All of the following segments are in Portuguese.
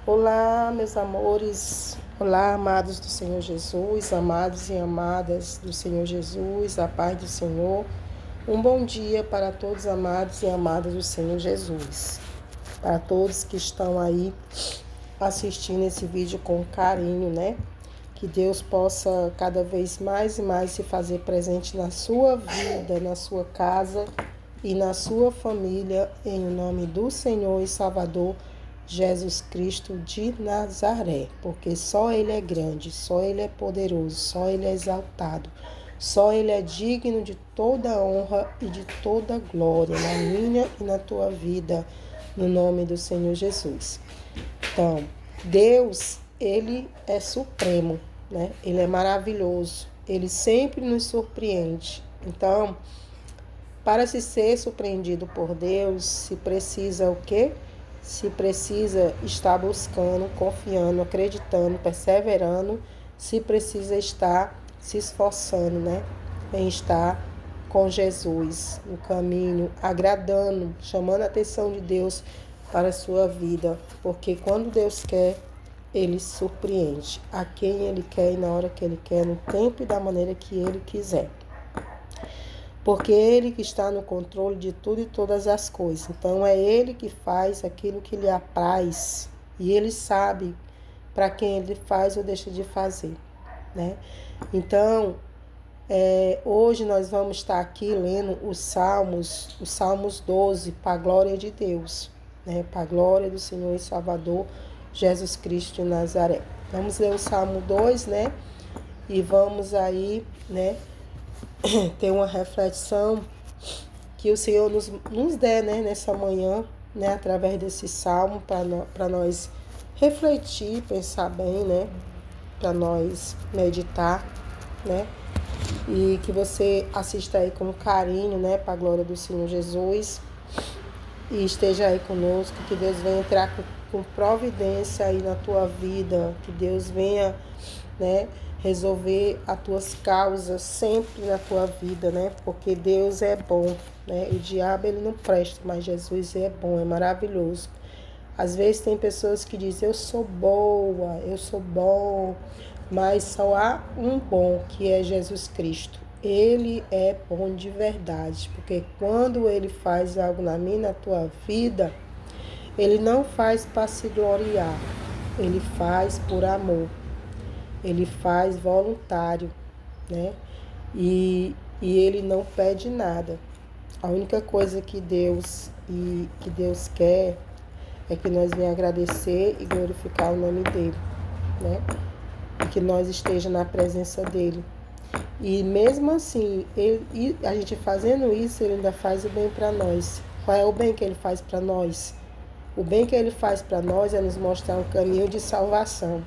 Olá, meus amores. Olá, amados do Senhor Jesus, amados e amadas do Senhor Jesus, a paz do Senhor. Um bom dia para todos, amados e amadas do Senhor Jesus. Para todos que estão aí assistindo esse vídeo com carinho, né? Que Deus possa cada vez mais e mais se fazer presente na sua vida, na sua casa e na sua família, em nome do Senhor e Salvador Jesus Cristo de Nazaré, porque só Ele é grande, só Ele é poderoso, só Ele é exaltado, só Ele é digno de toda honra e de toda glória na minha e na tua vida, no nome do Senhor Jesus. Então, Deus, Ele é supremo, né? Ele é maravilhoso, Ele sempre nos surpreende. Então, para se ser surpreendido por Deus, se precisa o quê? Se precisa estar buscando, confiando, acreditando, perseverando, se precisa estar se esforçando, né? Em estar com Jesus no caminho, agradando, chamando a atenção de Deus para a sua vida. Porque quando Deus quer, Ele surpreende a quem Ele quer e na hora que Ele quer, no tempo e da maneira que Ele quiser. Porque é Ele que está no controle de tudo e todas as coisas. Então, é Ele que faz aquilo que lhe apraz. E Ele sabe para quem Ele faz ou deixa de fazer, né? Então, hoje nós vamos estar aqui lendo os Salmos 12, para a glória de Deus, né? Para a glória do Senhor e Salvador Jesus Cristo de Nazaré. Vamos ler o Salmo 2, né? E vamos aí, né? Ter uma reflexão que o Senhor nos dê, né, nessa manhã, né, através desse salmo, para nós refletir, pensar bem, né, para nós meditar, né, e que você assista aí com carinho, né, para a glória do Senhor Jesus, e esteja aí conosco, que Deus venha entrar com providência aí na tua vida, que Deus venha, né, resolver as tuas causas sempre na tua vida, né? Porque Deus é bom, né? O diabo ele não presta, mas Jesus é bom, é maravilhoso. Às vezes tem pessoas que dizem, eu sou boa, eu sou bom, mas só há um bom, que é Jesus Cristo. Ele é bom de verdade, porque quando ele faz algo na minha, na tua vida, ele não faz para se gloriar, ele faz por amor. Ele faz voluntário, né? E ele não pede nada. A única coisa que Deus quer é que nós venhamos agradecer e glorificar o nome dele, né? E que nós estejamos na presença dele. E mesmo assim, a gente fazendo isso, ele ainda faz o bem para nós. Qual é o bem que ele faz para nós? O bem que ele faz para nós é nos mostrar um caminho de salvação.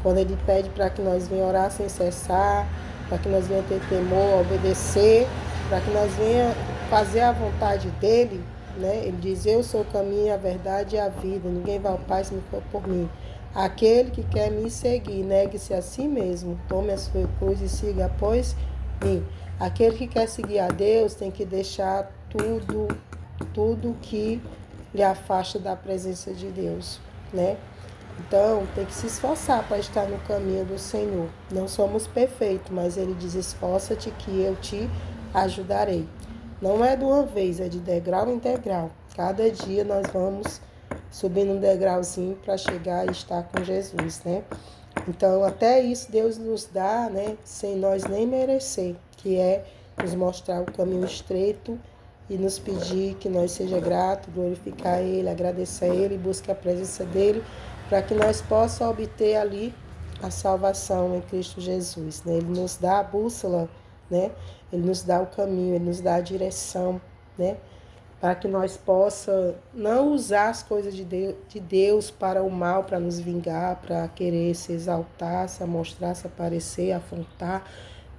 Quando ele pede para que nós venhamos orar sem cessar, para que nós venhamos ter temor, obedecer, para que nós venhamos fazer a vontade dele, né? Ele diz, eu sou o caminho, a verdade e a vida, ninguém vai ao Pai se não for por mim. Aquele que quer me seguir, negue-se a si mesmo, tome a sua cruz e siga após mim. Aquele que quer seguir a Deus tem que deixar tudo que lhe afasta da presença de Deus, né? Então, tem que se esforçar para estar no caminho do Senhor. Não somos perfeitos, mas Ele diz, esforça-te que eu te ajudarei. Não é de uma vez, é de degrau em degrau. Cada dia nós vamos subindo um degrauzinho para chegar e estar com Jesus, né? Então, até isso Deus nos dá, né? Sem nós nem merecer, que é nos mostrar o caminho estreito e nos pedir que nós seja grato, glorificar Ele, agradecer a Ele, busque a presença dEle, para que nós possamos obter ali a salvação em Cristo Jesus, né? Ele nos dá a bússola, né? Ele nos dá o caminho, Ele nos dá a direção, né? Para que nós possamos não usar as coisas de Deus para o mal, para nos vingar, para querer se exaltar, se mostrar, se aparecer, afrontar,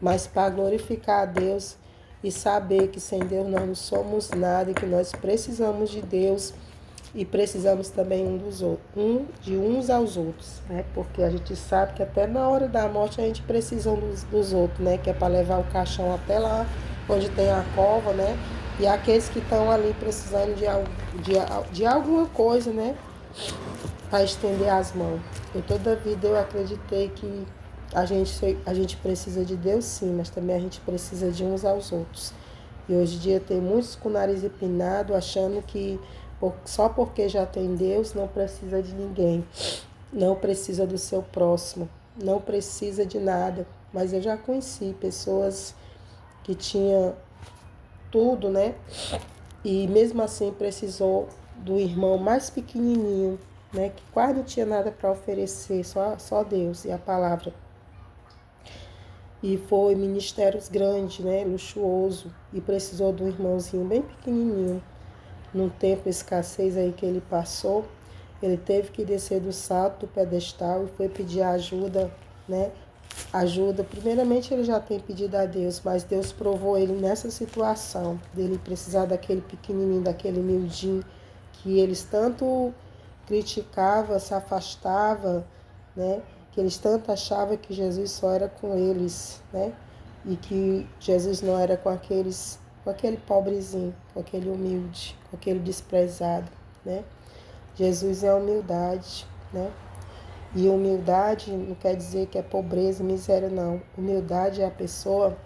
mas para glorificar a Deus e saber que sem Deus nós não somos nada e que nós precisamos de Deus e precisamos também de uns aos outros, né? Porque a gente sabe que até na hora da morte a gente precisa dos outros, né? Que é para levar o caixão até lá onde tem a cova, né? E aqueles que estão ali precisando de alguma coisa, né? para estender as mãos. Toda a vida eu acreditei que a gente precisa de Deus sim, mas também a gente precisa de uns aos outros. E hoje em dia tem muitos com o nariz empinado, achando que só porque já tem Deus não precisa de ninguém, não precisa do seu próximo, não precisa de nada. Mas eu já conheci pessoas que tinham tudo, né? E mesmo assim precisou do irmão mais pequenininho, né? Que quase não tinha nada para oferecer, só Deus e a palavra. E foi ministérios grandes, né? Luxuoso. E precisou de um irmãozinho bem pequenininho. Num tempo de escassez aí que ele passou, ele teve que descer do salto do pedestal e foi pedir ajuda, né? Ajuda, primeiramente ele já tem pedido a Deus, mas Deus provou ele nessa situação, dele precisar daquele pequenininho, daquele miudinho, que eles tanto criticavam, se afastavam, né? Que eles tanto achavam que Jesus só era com eles, né? E que Jesus não era com aquele pobrezinho, com aquele humilde, com aquele desprezado, né? Jesus é humildade, né? E humildade não quer dizer que é pobreza, miséria, não. Humildade é a pessoa,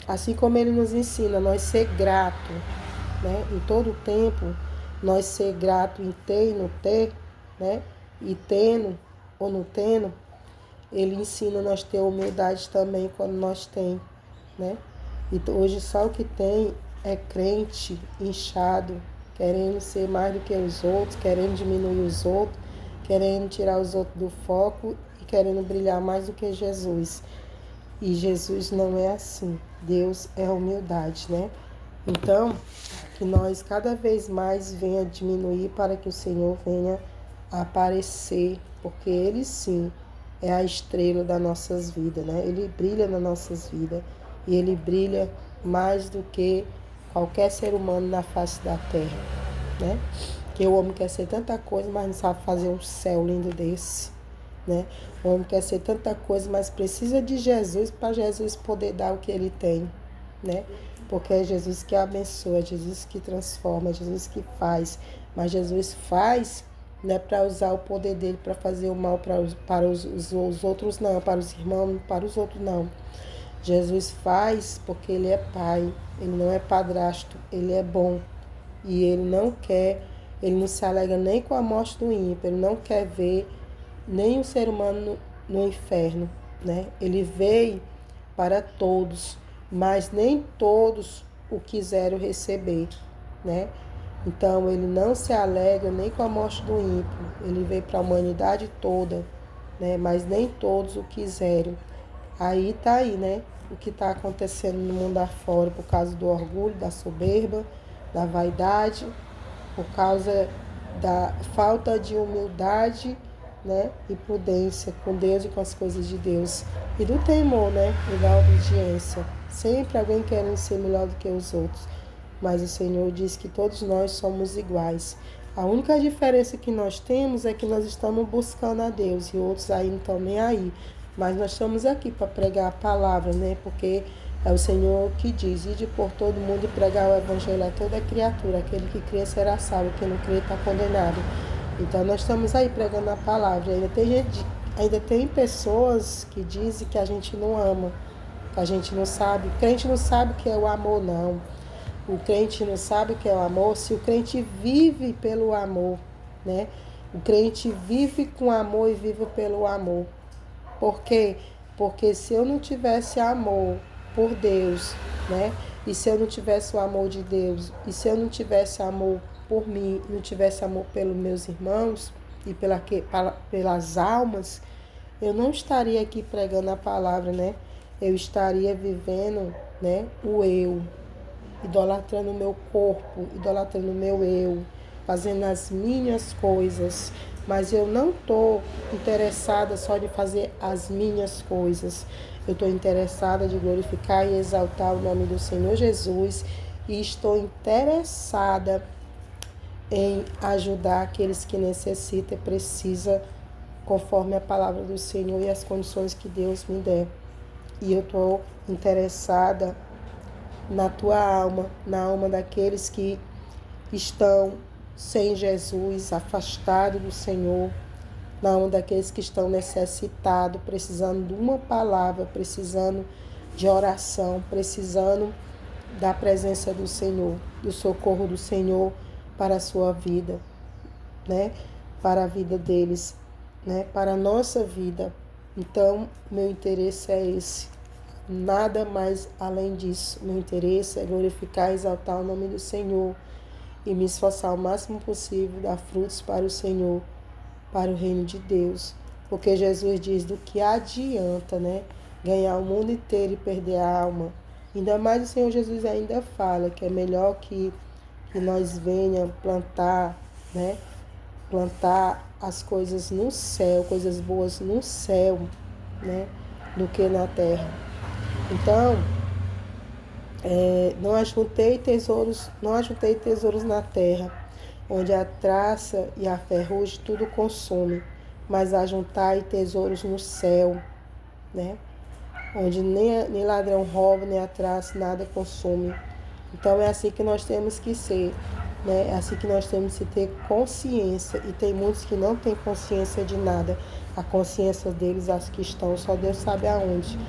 assim como ele nos ensina, nós ser grato, né? Em todo o tempo, nós ser grato em ter e não ter, né? E tendo ou não tendo, ele ensina nós ter humildade também quando nós tem, né? E hoje só o que tem é crente inchado, querendo ser mais do que os outros, querendo diminuir os outros, querendo tirar os outros do foco e querendo brilhar mais do que Jesus. E Jesus não é assim. Deus é humildade, né? Então, que nós cada vez mais venha diminuir para que o Senhor venha aparecer, porque Ele sim é a estrela das nossas vidas, né? Ele brilha nas nossas vidas e Ele brilha mais do que qualquer ser humano na face da terra, né? Que o homem quer ser tanta coisa, mas não sabe fazer um céu lindo desse, né? O homem quer ser tanta coisa, mas precisa de Jesus para Jesus poder dar o que ele tem, né? Porque é Jesus que abençoa, é Jesus que transforma, é Jesus que faz. Mas Jesus faz, não é para usar o poder dele para fazer o mal para os outros, não, para os irmãos, para os outros, não. Jesus faz porque ele é pai, ele não é padrasto, ele é bom. E ele não se alegra nem com a morte do ímpio, ele não quer ver nem o ser humano no inferno, né? Ele veio para todos, mas nem todos o quiseram receber, né? Então ele não se alegra nem com a morte do ímpio, ele veio para a humanidade toda, né? Mas nem todos o quiseram. Aí tá aí, né? O que está acontecendo no mundo afora por causa do orgulho, da soberba, da vaidade, por causa da falta de humildade, né, e prudência com Deus e com as coisas de Deus, e do temor, né, e da obediência. Sempre alguém querendo ser melhor do que os outros, mas o Senhor diz que todos nós somos iguais. A única diferença que nós temos é que nós estamos buscando a Deus e outros aí não estão nem aí. Mas nós estamos aqui para pregar a palavra, né? Porque é o Senhor que diz: ide por todo mundo e pregar o evangelho a toda criatura. Aquele que crê será salvo, quem não crê está condenado. Então nós estamos aí pregando a palavra. Ainda tem pessoas que dizem que a gente não ama, que a gente não sabe. O crente não sabe o que é o amor, não. O crente não sabe o que é o amor se o crente vive pelo amor, né? O crente vive com amor e vive pelo amor. Por quê? Porque se eu não tivesse amor por Deus, né? E se eu não tivesse o amor de Deus, e se eu não tivesse amor por mim, não tivesse amor pelos meus irmãos e pelas almas, eu não estaria aqui pregando a palavra, né? Eu estaria vivendo, né, o eu, idolatrando o meu corpo, idolatrando o meu eu, fazendo as minhas coisas. Mas eu não estou interessada só de fazer as minhas coisas. Eu estou interessada de glorificar e exaltar o nome do Senhor Jesus. E estou interessada em ajudar aqueles que necessitam e precisam, conforme a palavra do Senhor e as condições que Deus me der. E eu estou interessada na tua alma, na alma daqueles que estão sem Jesus, afastados do Senhor, na mão daqueles que estão necessitados, precisando de uma palavra, precisando de oração, precisando da presença do Senhor, do socorro do Senhor para a sua vida, né? Para a vida deles, né? Para a nossa vida. Então, meu interesse é esse. Nada mais além disso. Meu interesse é glorificar e exaltar o nome do Senhor e me esforçar o máximo possível, dar frutos para o Senhor, para o reino de Deus. Porque Jesus diz do que adianta, né? Ganhar o mundo inteiro e perder a alma. Ainda mais o Senhor Jesus ainda fala que é melhor que nós venhamos plantar, né? Plantar as coisas no céu, coisas boas no céu, né? Do que na terra. Então, não ajuntei tesouros na terra, onde a traça e a ferrugem tudo consome, mas ajuntai tesouros no céu, né? Onde nem ladrão rouba, nem a traça, nada consome. Então é assim que nós temos que ser, né? É assim que nós temos que ter consciência. E tem muitos que não têm consciência de nada. A consciência deles, as que estão, só Deus sabe aonde.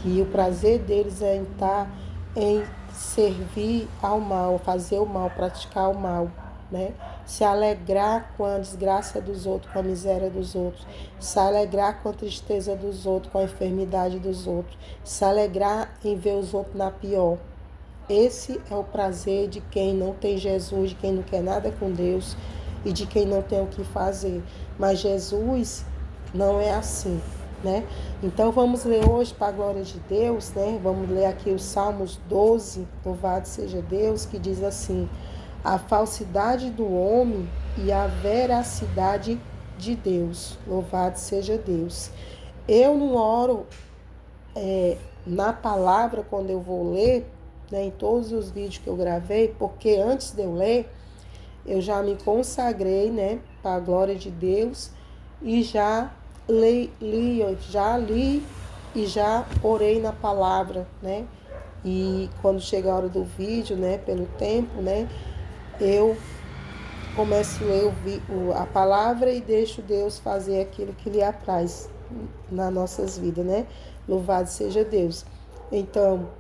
Que o prazer deles é em servir ao mal, fazer o mal, praticar o mal, né? Se alegrar com a desgraça dos outros, com a miséria dos outros, se alegrar com a tristeza dos outros, com a enfermidade dos outros, se alegrar em ver os outros na pior. Esse é o prazer de quem não tem Jesus, de quem não quer nada com Deus e de quem não tem o que fazer. Mas Jesus não é assim, né? Então vamos ler hoje para a glória de Deus, né? Vamos ler aqui os Salmos 12, louvado seja Deus, que diz assim: a falsidade do homem e a veracidade de Deus, louvado seja Deus. Eu não oro na palavra quando eu vou ler, né, em todos os vídeos que eu gravei, porque antes de eu ler, eu já me consagrei, né, para a glória de Deus e já li e já orei na palavra, né? E quando chega a hora do vídeo, né, pelo tempo, né, eu começo a ler a palavra e deixo Deus fazer aquilo que lhe apraz nas nossas vidas, né? Louvado seja Deus. Então,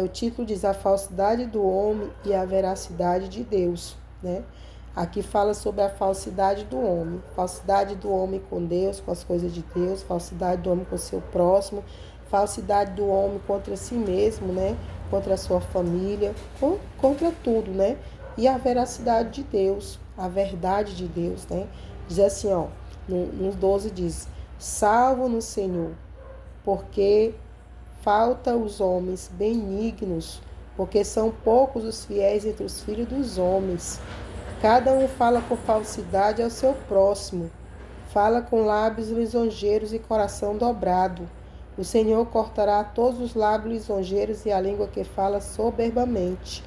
o título diz a falsidade do homem e a veracidade de Deus, né? Aqui fala sobre a falsidade do homem com Deus, com as coisas de Deus, falsidade do homem com o seu próximo, falsidade do homem contra si mesmo, né? Contra a sua família, contra tudo, né? E a veracidade de Deus, a verdade de Deus, né? Diz assim, ó, no 12 diz: salvo no Senhor, porque falta os homens benignos, porque são poucos os fiéis entre os filhos dos homens. Cada um fala com falsidade ao seu próximo, fala com lábios lisonjeiros e coração dobrado. O Senhor cortará todos os lábios lisonjeiros e a língua que fala soberbamente.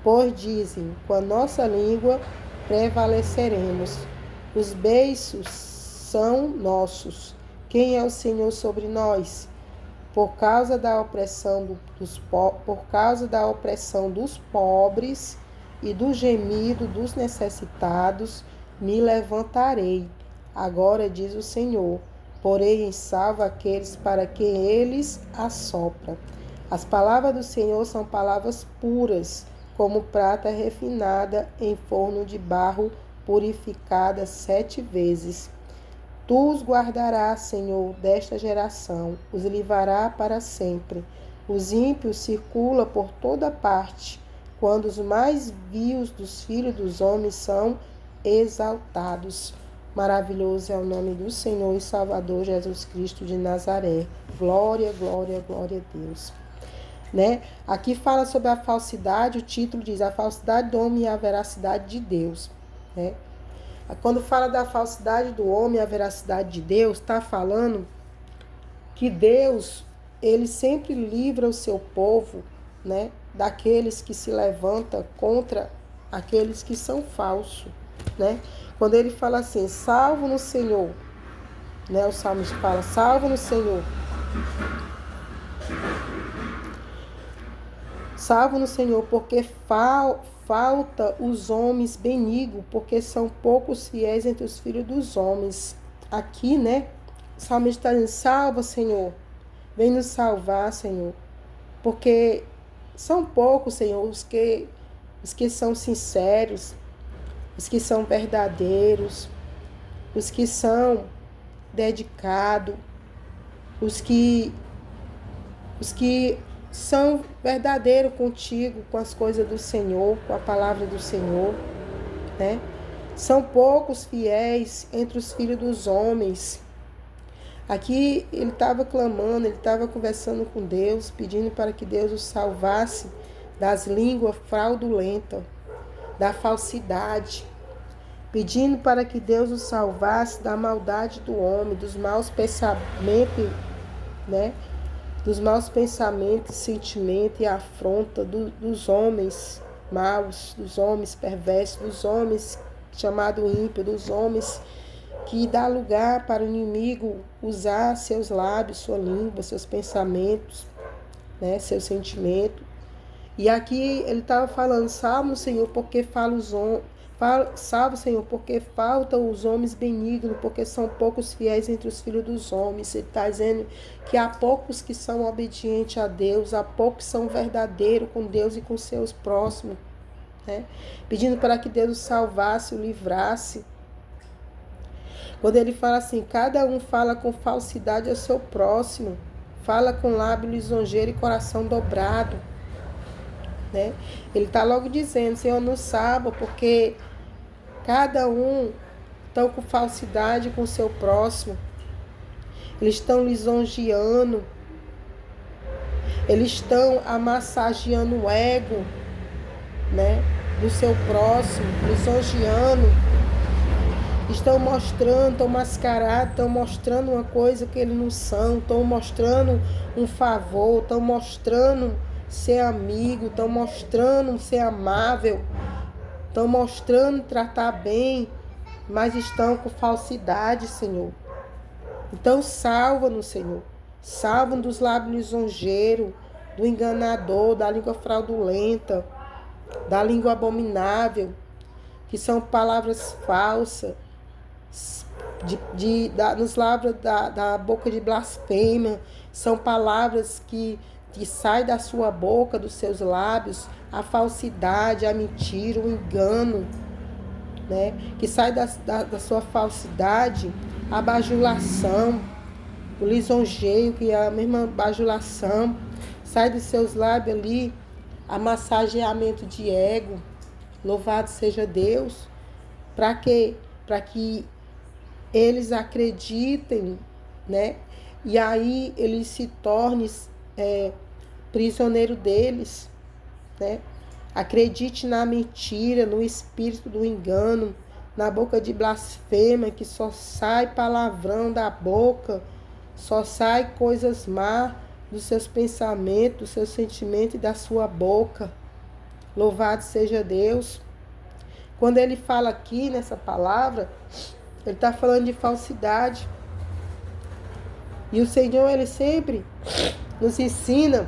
Pois dizem, com a nossa língua prevaleceremos. Os beiços são nossos. Quem é o Senhor sobre nós? Por causa da opressão dos pobres e do gemido dos necessitados, me levantarei. Agora diz o Senhor, porei em salvo aqueles para quem eles assopra. As palavras do Senhor são palavras puras, como prata refinada em forno de barro, purificada 7 vezes. Tu os guardarás, Senhor, desta geração, os livrará para sempre. Os ímpios circulam por toda parte, quando os mais vios dos filhos dos homens são exaltados. Maravilhoso é o nome do Senhor e Salvador Jesus Cristo de Nazaré. Glória, glória, glória a Deus. Né? Aqui fala sobre a falsidade, o título diz a falsidade do homem e a veracidade de Deus, né? Quando fala da falsidade do homem e a veracidade de Deus, está falando que Deus, ele sempre livra o seu povo, né, daqueles que se levantam contra aqueles que são falsos, né? Quando ele fala assim, salvo no Senhor, né, o salmista fala, salvo no Senhor. Salvo no Senhor, porque falta os homens benignos, porque são poucos fiéis entre os filhos dos homens. aqui, né? O salmista está dizendo, salva, Senhor. Vem nos salvar, Senhor. Porque são poucos, Senhor, os que são sinceros, os que são verdadeiros, os que são dedicados, os que são verdadeiros contigo, com as coisas do Senhor, com a palavra do Senhor, né? São poucos fiéis entre os filhos dos homens. Aqui ele estava clamando, ele estava conversando com Deus, pedindo para que Deus o salvasse das línguas fraudulentas, da falsidade, pedindo para que Deus o salvasse da maldade do homem, dos maus pensamentos, né? Dos maus pensamentos, sentimentos e afronta dos homens maus, dos homens perversos, dos homens chamados ímpios, dos homens que dá lugar para o inimigo usar seus lábios, sua língua, seus pensamentos, né, seus sentimentos. E aqui ele estava falando, salve, Senhor, porque salve, Senhor, porque faltam os homens benignos, porque são poucos fiéis entre os filhos dos homens. Ele está dizendo que há poucos que são obedientes a Deus, há poucos que são verdadeiros com Deus e com seus próximos, né? Pedindo para que Deus o salvasse, o livrasse. Quando ele fala assim, cada um fala com falsidade ao seu próximo, fala com lábio lisonjeiro e coração dobrado, né? Ele está logo dizendo, Senhor, nos salva, porque cada um está com falsidade com o seu próximo. Eles estão lisonjeando, eles estão amassageando o ego, né, do seu próximo, lisonjeando. Estão mostrando, estão mascarados, estão mostrando uma coisa que eles não são, estão mostrando um favor, estão mostrando ser amigo, estão mostrando ser amável, estão mostrando tratar bem, mas estão com falsidade, Senhor. Então salva-nos, Senhor. Salva-nos dos lábios lisonjeiros, do enganador, da língua fraudulenta, da língua abominável, que são palavras falsas, nos lábios da boca de blasfêmia, são palavras que saem da sua boca, dos seus lábios, a falsidade, a mentira, o engano, né? Que sai da sua falsidade, a bajulação, o lisonjeio, que é a mesma bajulação, sai dos seus lábios ali, a massageamento de ego. Louvado seja Deus, para que eles acreditem, né? E aí eles se tornem prisioneiro deles, né? Acredite na mentira, no espírito do engano, na boca de blasfêmia, que só sai palavrão da boca, só sai coisas más dos seus pensamentos, dos seus sentimentos e da sua boca. Louvado seja Deus. Quando ele fala aqui nessa palavra, ele está falando de falsidade. E o Senhor, ele sempre nos ensina,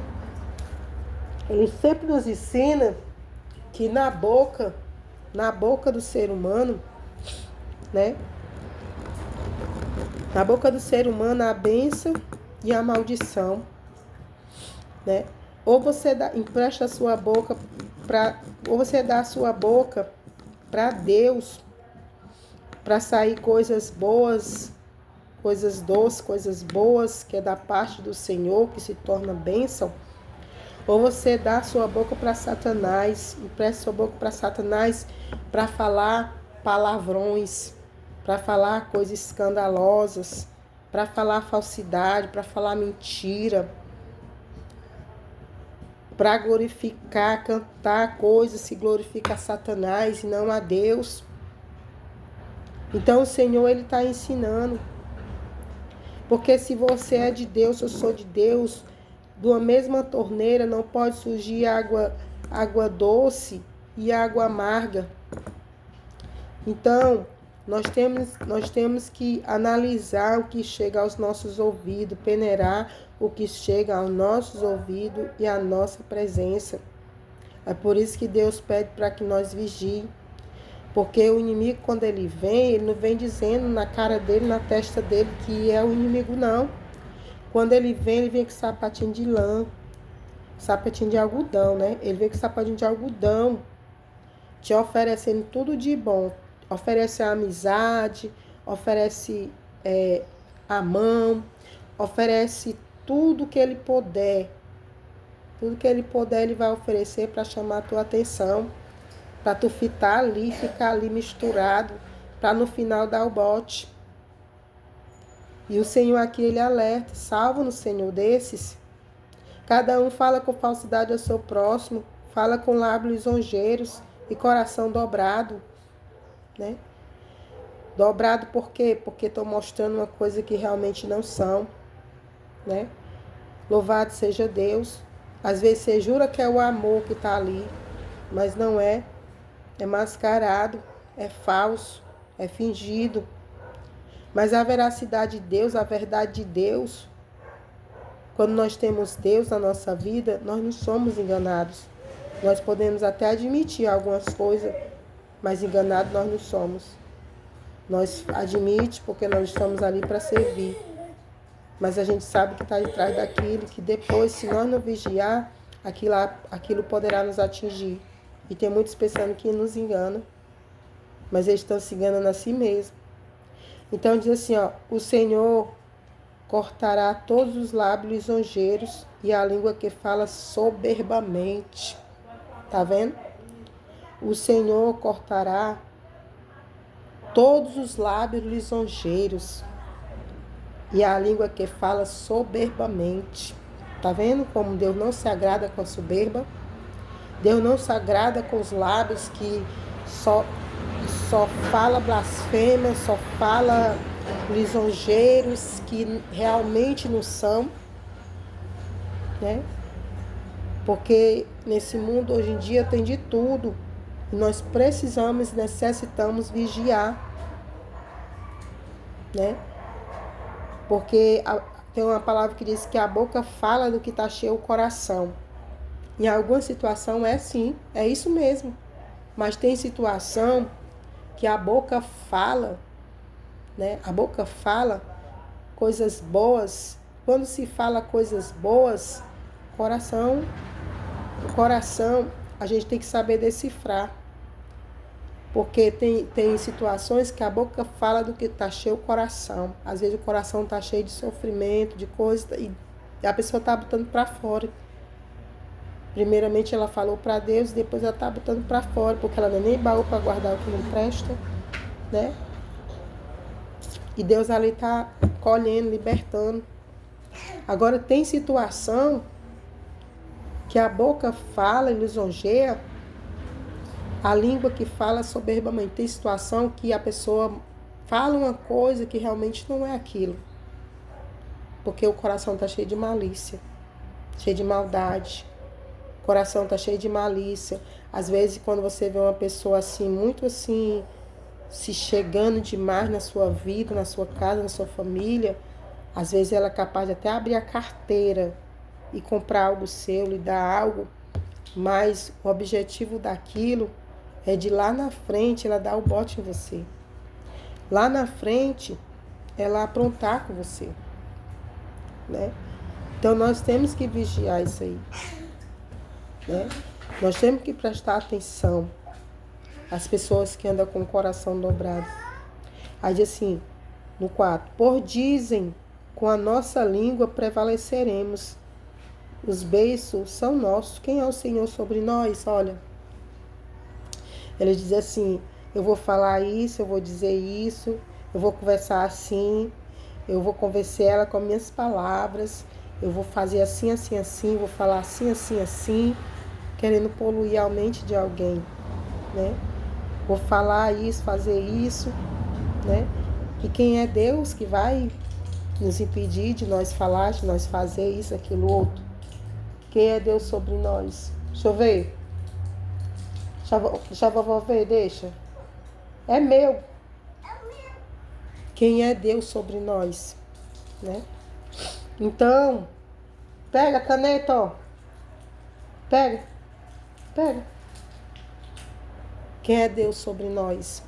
que na boca do ser humano, né? Na boca do ser humano há a bênção e a maldição, né? Ou você empresta a sua boca ou você dá a sua boca para Deus, para sair coisas boas, coisas doces, coisas boas, que é da parte do Senhor, que se torna bênção. Ou você dá a sua boca para Satanás, empresta a sua boca para Satanás para falar palavrões, para falar coisas escandalosas, para falar falsidade, para falar mentira, para glorificar, cantar coisas que glorificam a Satanás e não a Deus. Então o Senhor, ele está ensinando. Porque se você é de Deus, eu sou de Deus, de uma mesma torneira não pode surgir água doce e água amarga. Então, nós temos que analisar o que chega aos nossos ouvidos, peneirar o que chega aos nossos ouvidos e à nossa presença. É por isso que Deus pede para que nós vigiem. Porque o inimigo, quando ele não vem dizendo na cara dele, na testa dele, que é o inimigo, não. Quando ele vem com sapatinho de lã, sapatinho de algodão, né? Ele vem com sapatinho de algodão, te oferecendo tudo de bom. Oferece a amizade, oferece a mão, oferece tudo que ele puder. Tudo que ele puder, ele vai oferecer para chamar a tua atenção. Para tu ficar ali misturado, para no final dar o bote. E o Senhor aqui, ele alerta, salva-nos, Senhor, desses. Cada um fala com falsidade ao seu próximo, fala com lábios lisonjeiros e coração dobrado, né? Dobrado por quê? Porque estão mostrando uma coisa que realmente não são, né? Louvado seja Deus. Às vezes você jura que é o amor que está ali, mas não é. É mascarado, é falso, é fingido. Mas a veracidade de Deus, a verdade de Deus, quando nós temos Deus na nossa vida, nós não somos enganados. Nós podemos até admitir algumas coisas, mas enganados nós não somos. Nós admitimos porque nós estamos ali para servir. Mas a gente sabe que está de trás daquilo, que depois, se nós não vigiar, aquilo poderá nos atingir. E tem muitos pensando que nos engana, mas eles estão se enganando a si mesmos. Então diz assim, ó, o Senhor cortará todos os lábios lisonjeiros e a língua que fala soberbamente. Tá vendo? O Senhor cortará todos os lábios lisonjeiros e a língua que fala soberbamente. Tá vendo como Deus não se agrada com a soberba? Deus não se agrada com os lábios que só fala blasfêmia, só fala lisonjeiros que realmente não são, né? Porque nesse mundo hoje em dia tem de tudo. E nós precisamos, necessitamos vigiar, né? Porque tem uma palavra que diz que a boca fala do que está cheio o coração. Em alguma situação é sim, é isso mesmo. Mas tem situação que a boca fala, né? A boca fala coisas boas. Quando se fala coisas boas, o coração a gente tem que saber decifrar. Porque tem situações que a boca fala do que está cheio o coração. Às vezes o coração está cheio de sofrimento, de coisas, e a pessoa está botando para fora. Primeiramente ela falou para Deus, depois ela está botando para fora, porque ela não é nem baú para guardar o que não presta, né? E Deus ali está colhendo, libertando. Agora tem situação que a boca fala e lisonjeia, a língua que fala soberbamente. Tem situação que a pessoa fala uma coisa que realmente não é aquilo. Porque o coração está cheio de malícia, cheio de maldade. O coração está cheio de malícia. Às vezes, quando você vê uma pessoa assim, muito assim, se chegando demais na sua vida, na sua casa, na sua família, às vezes ela é capaz de até abrir a carteira e comprar algo seu, lhe dar algo, mas o objetivo daquilo é de lá na frente ela dar o bote em você. Lá na frente, ela aprontar com você, né? Então, nós temos que vigiar isso aí, né? Nós temos que prestar atenção às pessoas que andam com o coração dobrado. Aí diz assim, no 4, por dizem, com a nossa língua prevaleceremos. Os beiços são nossos. Quem é o Senhor sobre nós? Olha, ele diz assim, eu vou falar isso, eu vou dizer isso, eu vou conversar assim, eu vou convencer ela com minhas palavras, eu vou fazer assim, assim, assim, vou falar assim, assim, assim, querendo poluir a mente de alguém, né? Vou falar isso, fazer isso, né? E quem é Deus que vai nos impedir de nós falar, de nós fazer isso, aquilo, outro? Quem é Deus sobre nós? Deixa eu ver. Deixa a vovó ver, deixa. É meu. Quem é Deus sobre nós, né? Então, pega a caneta, ó. Pega. Quem é Deus sobre nós?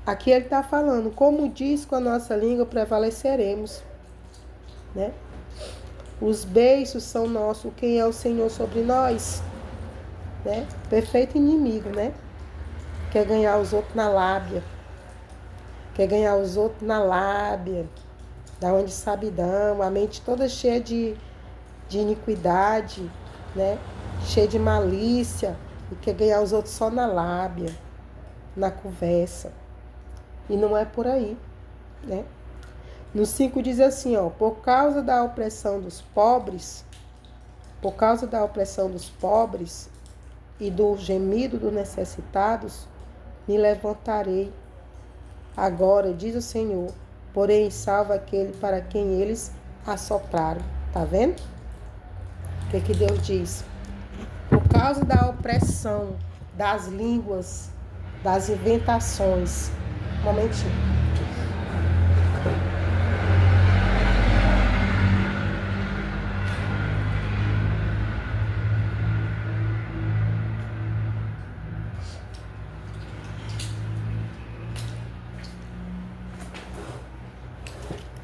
Aqui ele está falando, como diz, com a nossa língua prevaleceremos, né? Os beiços são nossos, quem é o Senhor sobre nós, né? Perfeito inimigo, né? Quer ganhar os outros na lábia, quer ganhar os outros na lábia, da onde sabidão, a mente toda cheia de iniquidade, né? Cheia de malícia, e quer ganhar os outros só na lábia, na conversa. E não é por aí, né? No 5 diz assim, ó, por causa da opressão dos pobres e do gemido dos necessitados, me levantarei. Agora, diz o Senhor, porém salva aquele para quem eles assopraram. Tá vendo? O que Deus diz? Por causa da opressão das línguas, das inventações. Um momentinho.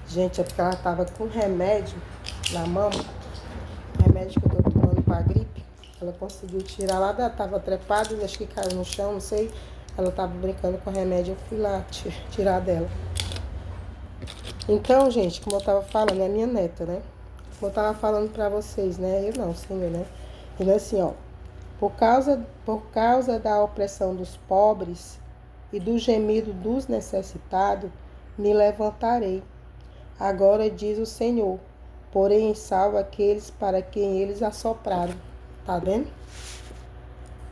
Gente, é porque ela tava com remédio na mão, remédio que eu tô tomando pra gripe. Ela conseguiu tirar lá, tava trepada, acho que caiu no chão, não sei. Ela tava brincando com o remédio, eu fui lá tirar dela. Então, gente, como eu tava falando, é minha neta, né? Como eu tava falando pra vocês, né? Eu não, Senhor, né? Então, assim, ó. Por causa da opressão dos pobres e do gemido dos necessitados, me levantarei. Agora diz o Senhor, porém salva aqueles para quem eles assopraram. Tá vendo?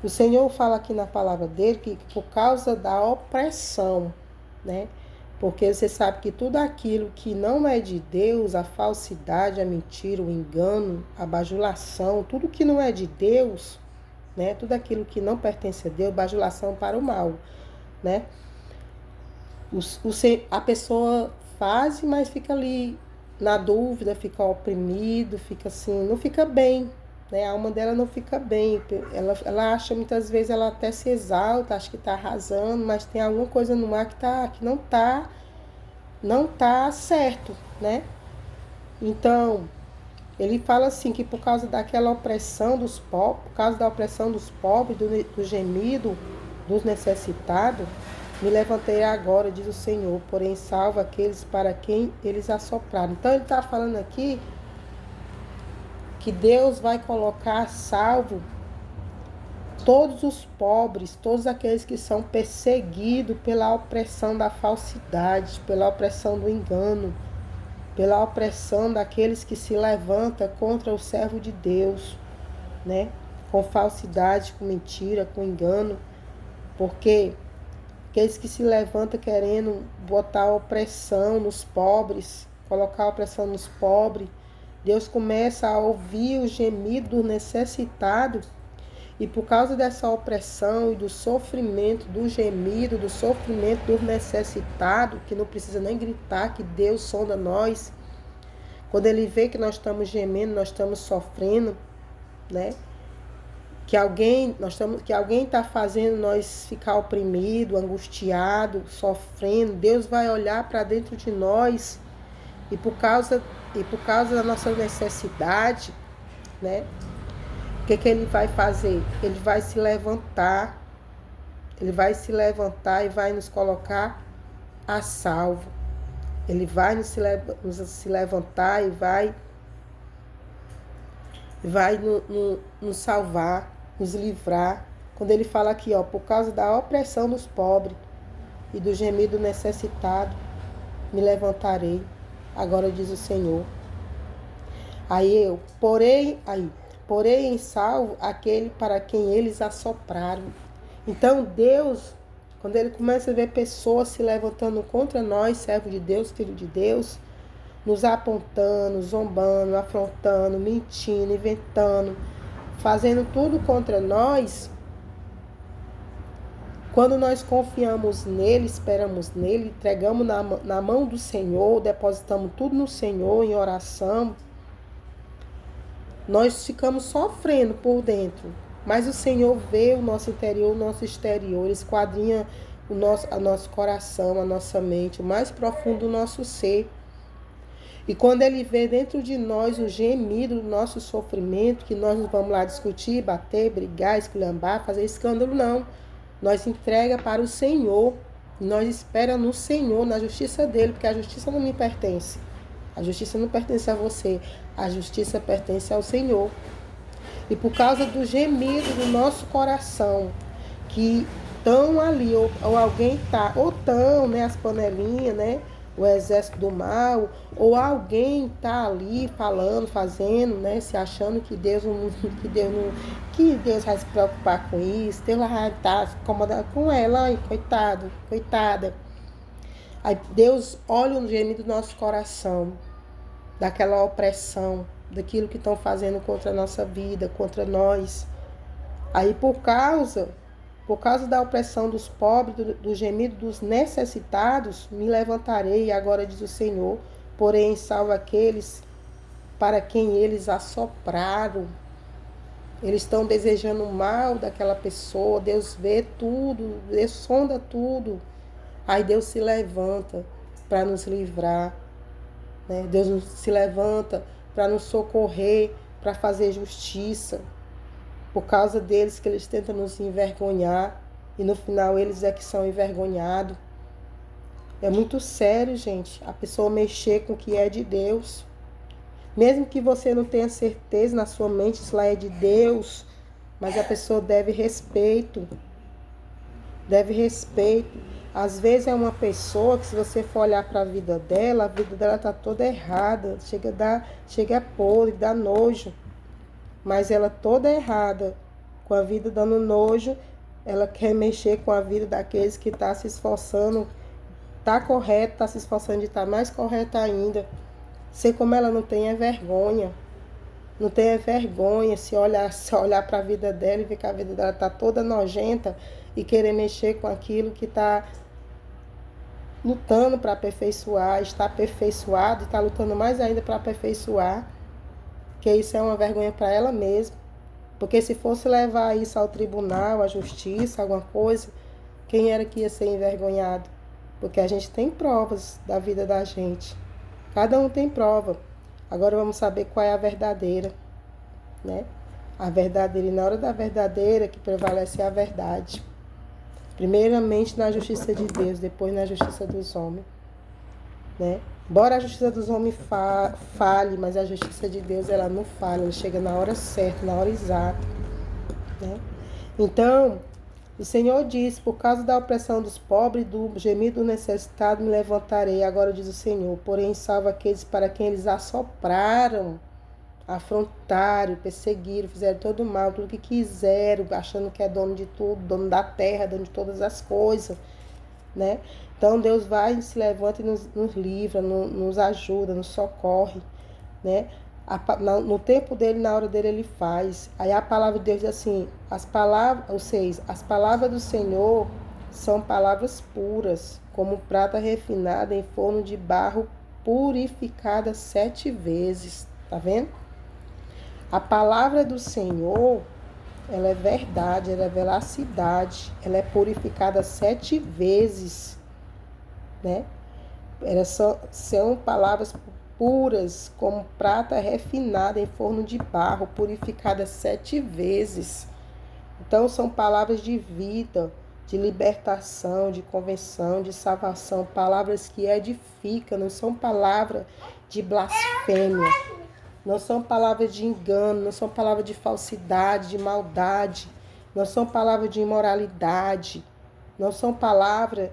O Senhor fala aqui na palavra dele que por causa da opressão, né? Porque você sabe que tudo aquilo que não é de Deus, a falsidade, a mentira, o engano, a bajulação, tudo que não é de Deus, né? Tudo aquilo que não pertence a Deus, bajulação para o mal, né? A pessoa faz, mas fica ali na dúvida, fica oprimido, fica assim, não fica bem, né? A alma dela não fica bem. Ela acha, muitas vezes, ela até se exalta, acha que está arrasando, mas tem alguma coisa no ar que não tá certo, né? Então, ele fala assim que por causa daquela opressão dos pobres, por causa da opressão dos pobres, do gemido dos necessitados, me levantei agora, diz o Senhor, porém salva aqueles para quem eles assopraram. Então ele está falando aqui que Deus vai colocar a salvo todos os pobres, todos aqueles que são perseguidos pela opressão da falsidade, pela opressão do engano, pela opressão daqueles que se levantam contra o servo de Deus, né? Com falsidade, com mentira, com engano, porque aqueles que se levantam querendo botar opressão nos pobres, colocar opressão nos pobres, Deus começa a ouvir o gemido do necessitado, e por causa dessa opressão e do sofrimento, do gemido, do sofrimento do necessitado, que não precisa nem gritar, que Deus sonda nós, quando Ele vê que nós estamos gemendo, nós estamos sofrendo, né? Que alguém está fazendo nós ficar oprimido, angustiado, sofrendo, Deus vai olhar para dentro de nós e por causa da nossa necessidade, né? O que Ele vai fazer? Ele vai se levantar e vai nos colocar a salvo. Ele vai nos levantar e vai nos salvar, nos livrar. Quando ele fala aqui, ó, por causa da opressão dos pobres e do gemido necessitado, me levantarei. Agora diz o Senhor. Porém em salvo aquele para quem eles assopraram. Então Deus, quando Ele começa a ver pessoas se levantando contra nós, servo de Deus, filho de Deus, nos apontando, zombando, afrontando, mentindo, inventando, fazendo tudo contra nós, quando nós confiamos nele, esperamos nele, entregamos na mão do Senhor, depositamos tudo no Senhor em oração, nós ficamos sofrendo por dentro, Mas o Senhor vê o nosso interior, o nosso exterior, Ele esquadrinha o nosso coração, a nossa mente, o mais profundo do nosso ser. E quando Ele vê dentro de nós o gemido do nosso sofrimento, que nós não vamos lá discutir, bater, brigar, esculhambar, fazer escândalo, não. Nós entrega para o Senhor. Nós espera no Senhor, na justiça dEle, porque a justiça não me pertence. A justiça não pertence a você. A justiça pertence ao Senhor. E por causa do gemido do nosso coração, que estão ali, ou alguém está, ou estão, né, as panelinhas, né, o exército do mal, ou alguém está ali falando, fazendo, né, se achando que Deus vai se preocupar com isso, Deus vai estar incomodado com ela, ai, coitada. Aí Deus olha o gemido do nosso coração, daquela opressão, daquilo que estão fazendo contra a nossa vida, contra nós. Aí por causa da opressão dos pobres, do gemido dos necessitados, me levantarei, agora diz o Senhor, porém salvo aqueles para quem eles assopraram. Eles estão desejando o mal daquela pessoa, Deus vê tudo, Deus sonda tudo. Aí Deus se levanta para nos livrar, né? Deus se levanta para nos socorrer, para fazer justiça. Por causa deles que eles tentam nos envergonhar. E no final eles é que são envergonhados. É muito sério, gente, a pessoa mexer com o que é de Deus. Mesmo que você não tenha certeza na sua mente se lá é de Deus. Mas a pessoa deve respeito. Deve respeito. Às vezes é uma pessoa que, se você for olhar para a vida dela está toda errada. Chega a podre, dá nojo. Mas ela toda errada, com a vida dando nojo, ela quer mexer com a vida daqueles que estão se esforçando, está correto, está se esforçando de estar mais correta ainda. Sei como ela não tem vergonha. Não tem vergonha se olhar para a vida dela e ver que a vida dela está toda nojenta e querer mexer com aquilo que está lutando para aperfeiçoar, está aperfeiçoado e está lutando mais ainda para aperfeiçoar. Que isso é uma vergonha para ela mesma. Porque se fosse levar isso ao tribunal, à justiça, alguma coisa, quem era que ia ser envergonhado? Porque a gente tem provas da vida da gente. Cada um tem prova. Agora vamos saber qual é a verdadeira, né? A verdadeira, e na hora da verdadeira que prevalece a verdade. Primeiramente na justiça de Deus, depois na justiça dos homens, né? Embora a justiça dos homens fale, mas a justiça de Deus, ela não falha, ela chega na hora certa, na hora exata, né? Então, o Senhor diz, por causa da opressão dos pobres, do gemido do necessitado, me levantarei, agora diz o Senhor, porém salva aqueles para quem eles assopraram, afrontaram, perseguiram, fizeram todo mal, tudo que quiseram, achando que é dono de tudo, dono da terra, dono de todas as coisas, né? Então Deus vai, se levanta e nos livra, nos ajuda, nos socorre, né? No tempo dele, na hora dele, ele faz. Aí a palavra de Deus diz assim, as palavras do Senhor são palavras puras, como prata refinada em forno de barro, purificada 7 vezes. Tá vendo? A palavra do Senhor, ela é verdade, ela é veracidade, ela é purificada 7 vezes, né? Elas são palavras puras, como prata refinada em forno de barro, purificada 7 vezes. Então, são palavras de vida, de libertação, de convenção, de salvação, palavras que edificam, não são palavras de blasfêmia, não são palavras de engano, não são palavras de falsidade, de maldade, não são palavras de imoralidade, não são palavras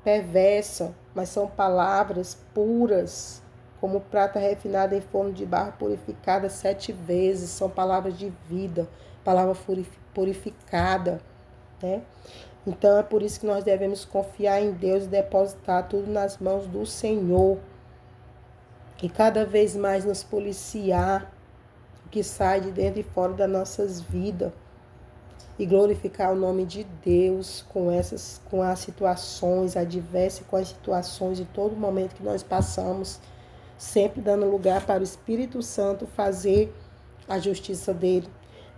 perversas, mas são palavras puras, como prata refinada em forno de barro, purificada 7 vezes, são palavras de vida, palavra purificada, né? Então é por isso que nós devemos confiar em Deus e depositar tudo nas mãos do Senhor. E cada vez mais nos policiar o que sai de dentro e fora das nossas vidas. E glorificar o nome de Deus com as situações adversas, com as situações de todo momento que nós passamos. Sempre dando lugar para o Espírito Santo fazer a justiça dele.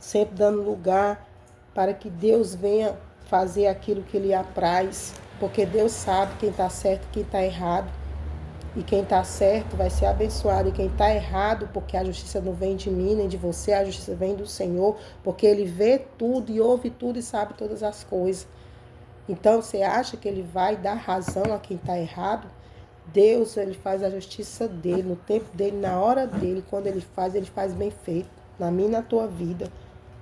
sempre dando lugar para que Deus venha fazer aquilo que lhe apraz, porque Deus sabe quem está certo e quem está errado. E quem está certo vai ser abençoado, e quem está errado, porque a justiça não vem de mim nem de você, a justiça vem do Senhor, porque Ele vê tudo e ouve tudo e sabe todas as coisas. Então, você acha que Ele vai dar razão a quem está errado? Deus, Ele faz a justiça dEle, no tempo dEle, na hora dEle. Quando Ele faz bem feito, na minha e na tua vida.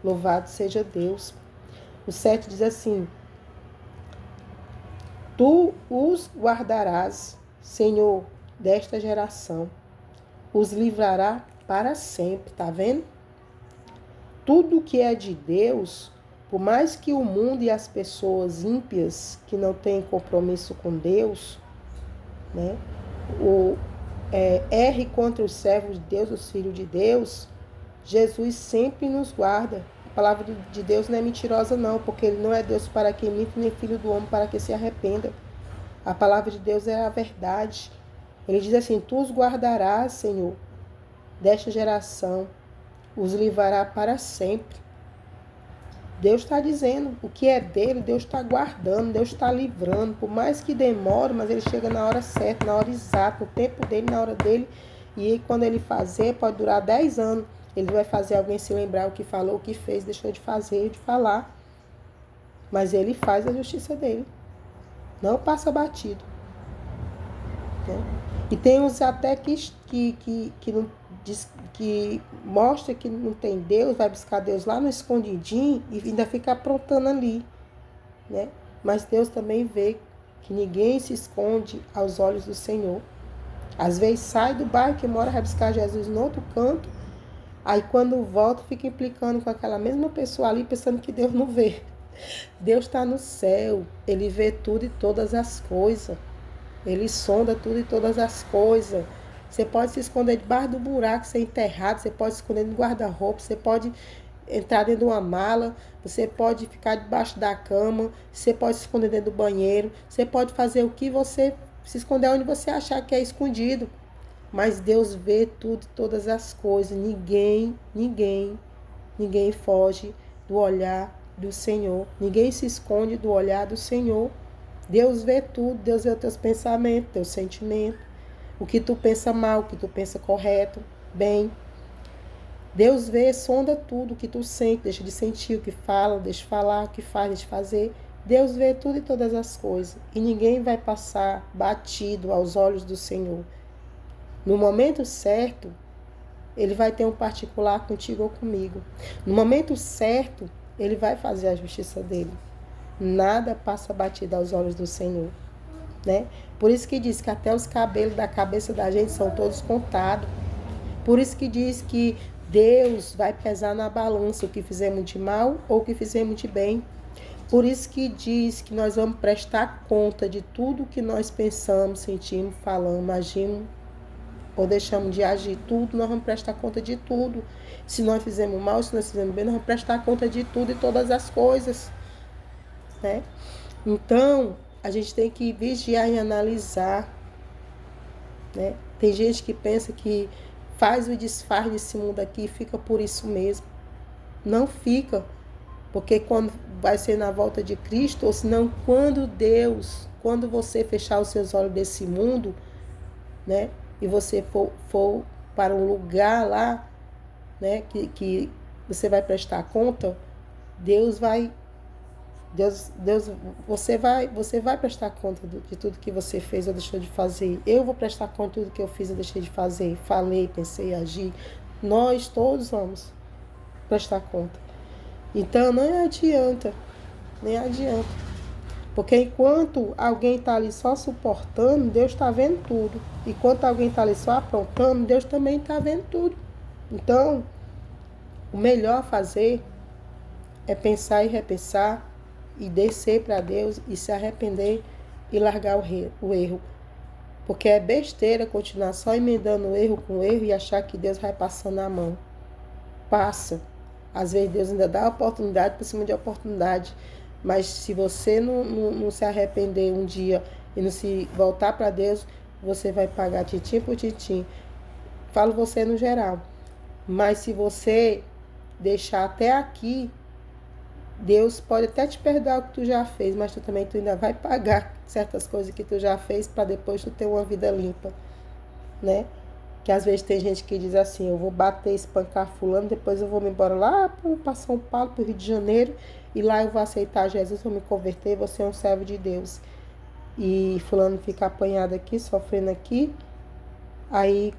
Louvado seja Deus. O 7 diz assim: Tu os guardarás, Senhor, desta geração, os livrará para sempre, tá vendo? Tudo que é de Deus, por mais que o mundo e as pessoas ímpias que não têm compromisso com Deus, né, erre contra os servos de Deus, os filhos de Deus, Jesus sempre nos guarda. A palavra de Deus não é mentirosa não, porque Ele não é Deus para quem minta, nem filho do homem para que se arrependa. A palavra de Deus é a verdade. Ele diz assim: Tu os guardarás, Senhor, desta geração, os livrará para sempre. Deus está dizendo, o que é dele, Deus está guardando, Deus está livrando. Por mais que demore, mas Ele chega na hora certa, na hora exata, no tempo dele, na hora dele. E quando Ele fazer, pode durar 10 anos. Ele vai fazer alguém se lembrar o que falou, o que fez, deixou de fazer, de falar. Mas Ele faz a justiça dele. Não passa batido. Né? E tem uns até que mostra que não tem Deus, vai buscar Deus lá no escondidinho e ainda fica aprontando ali. Né? Mas Deus também vê que ninguém se esconde aos olhos do Senhor. Às vezes sai do bairro que mora, vai buscar Jesus no outro canto, aí quando volta fica implicando com aquela mesma pessoa ali, pensando que Deus não vê. Deus está no céu, Ele vê tudo e todas as coisas. Ele sonda tudo e todas as coisas. Você pode se esconder debaixo do buraco, ser enterrado, você pode se esconder no guarda-roupa, você pode entrar dentro de uma mala, você pode ficar debaixo da cama, você pode se esconder dentro do banheiro, você pode fazer o que você se esconder onde você achar que é escondido. Mas Deus vê tudo e todas as coisas. Ninguém foge do olhar do Senhor. Ninguém se esconde do olhar do Senhor. Deus vê tudo, Deus vê os teus pensamentos, teus sentimentos, o que tu pensa mal, o que tu pensa correto, bem. Deus vê, sonda tudo, o que tu sente, deixa de sentir, o que fala, deixa de falar, o que faz, deixa de fazer. Deus vê tudo e todas as coisas. E ninguém vai passar batido aos olhos do Senhor. No momento certo, Ele vai ter um particular contigo ou comigo. No momento certo, Ele vai fazer a justiça dele. Nada passa batido aos olhos do Senhor. Né? Por isso que diz que até os cabelos da cabeça da gente são todos contados. Por isso que diz que Deus vai pesar na balança o que fizemos de mal ou o que fizemos de bem. Por isso que diz que nós vamos prestar conta de tudo que nós pensamos, sentimos, falamos, agimos ou deixamos de agir. Tudo, nós vamos prestar conta de tudo. Se nós fizemos mal, se nós fizemos bem, nós vamos prestar conta de tudo e todas as coisas. Né? Então, a gente tem que vigiar e analisar. Né? Tem gente que pensa que faz o desfaz desse mundo aqui e fica por isso mesmo. Não fica, porque quando vai ser na volta de Cristo, ou senão quando você fechar os seus olhos desse mundo, né? E você for para um lugar lá, né? Que você vai prestar conta, você vai prestar conta de tudo que você fez ou deixou de fazer. Eu vou prestar conta de tudo que eu fiz ou deixei de fazer. Falei, pensei, agi. Nós todos vamos prestar conta. Então, não adianta. Nem adianta. Porque enquanto alguém está ali só suportando, Deus está vendo tudo. Enquanto alguém está ali só aprontando, Deus também está vendo tudo. Então, o melhor a fazer é pensar e repensar e descer para Deus e se arrepender e largar o erro. Porque é besteira continuar só emendando o erro com o erro e achar que Deus vai passando a mão. Passa. Às vezes Deus ainda dá oportunidade por cima de oportunidade. Mas se você não se arrepender um dia e não se voltar para Deus, você vai pagar tintim por tintim. Falo você no geral. Mas se você deixar até aqui, Deus pode até te perdoar o que tu já fez, mas tu ainda vai pagar certas coisas que tu já fez para depois tu ter uma vida limpa, né? Que às vezes tem gente que diz assim, eu vou bater, espancar fulano, depois eu vou me embora lá para São Paulo, para o Rio de Janeiro, e lá eu vou aceitar Jesus, vou me converter, vou ser um servo de Deus. E fulano fica apanhado aqui, sofrendo aqui, aí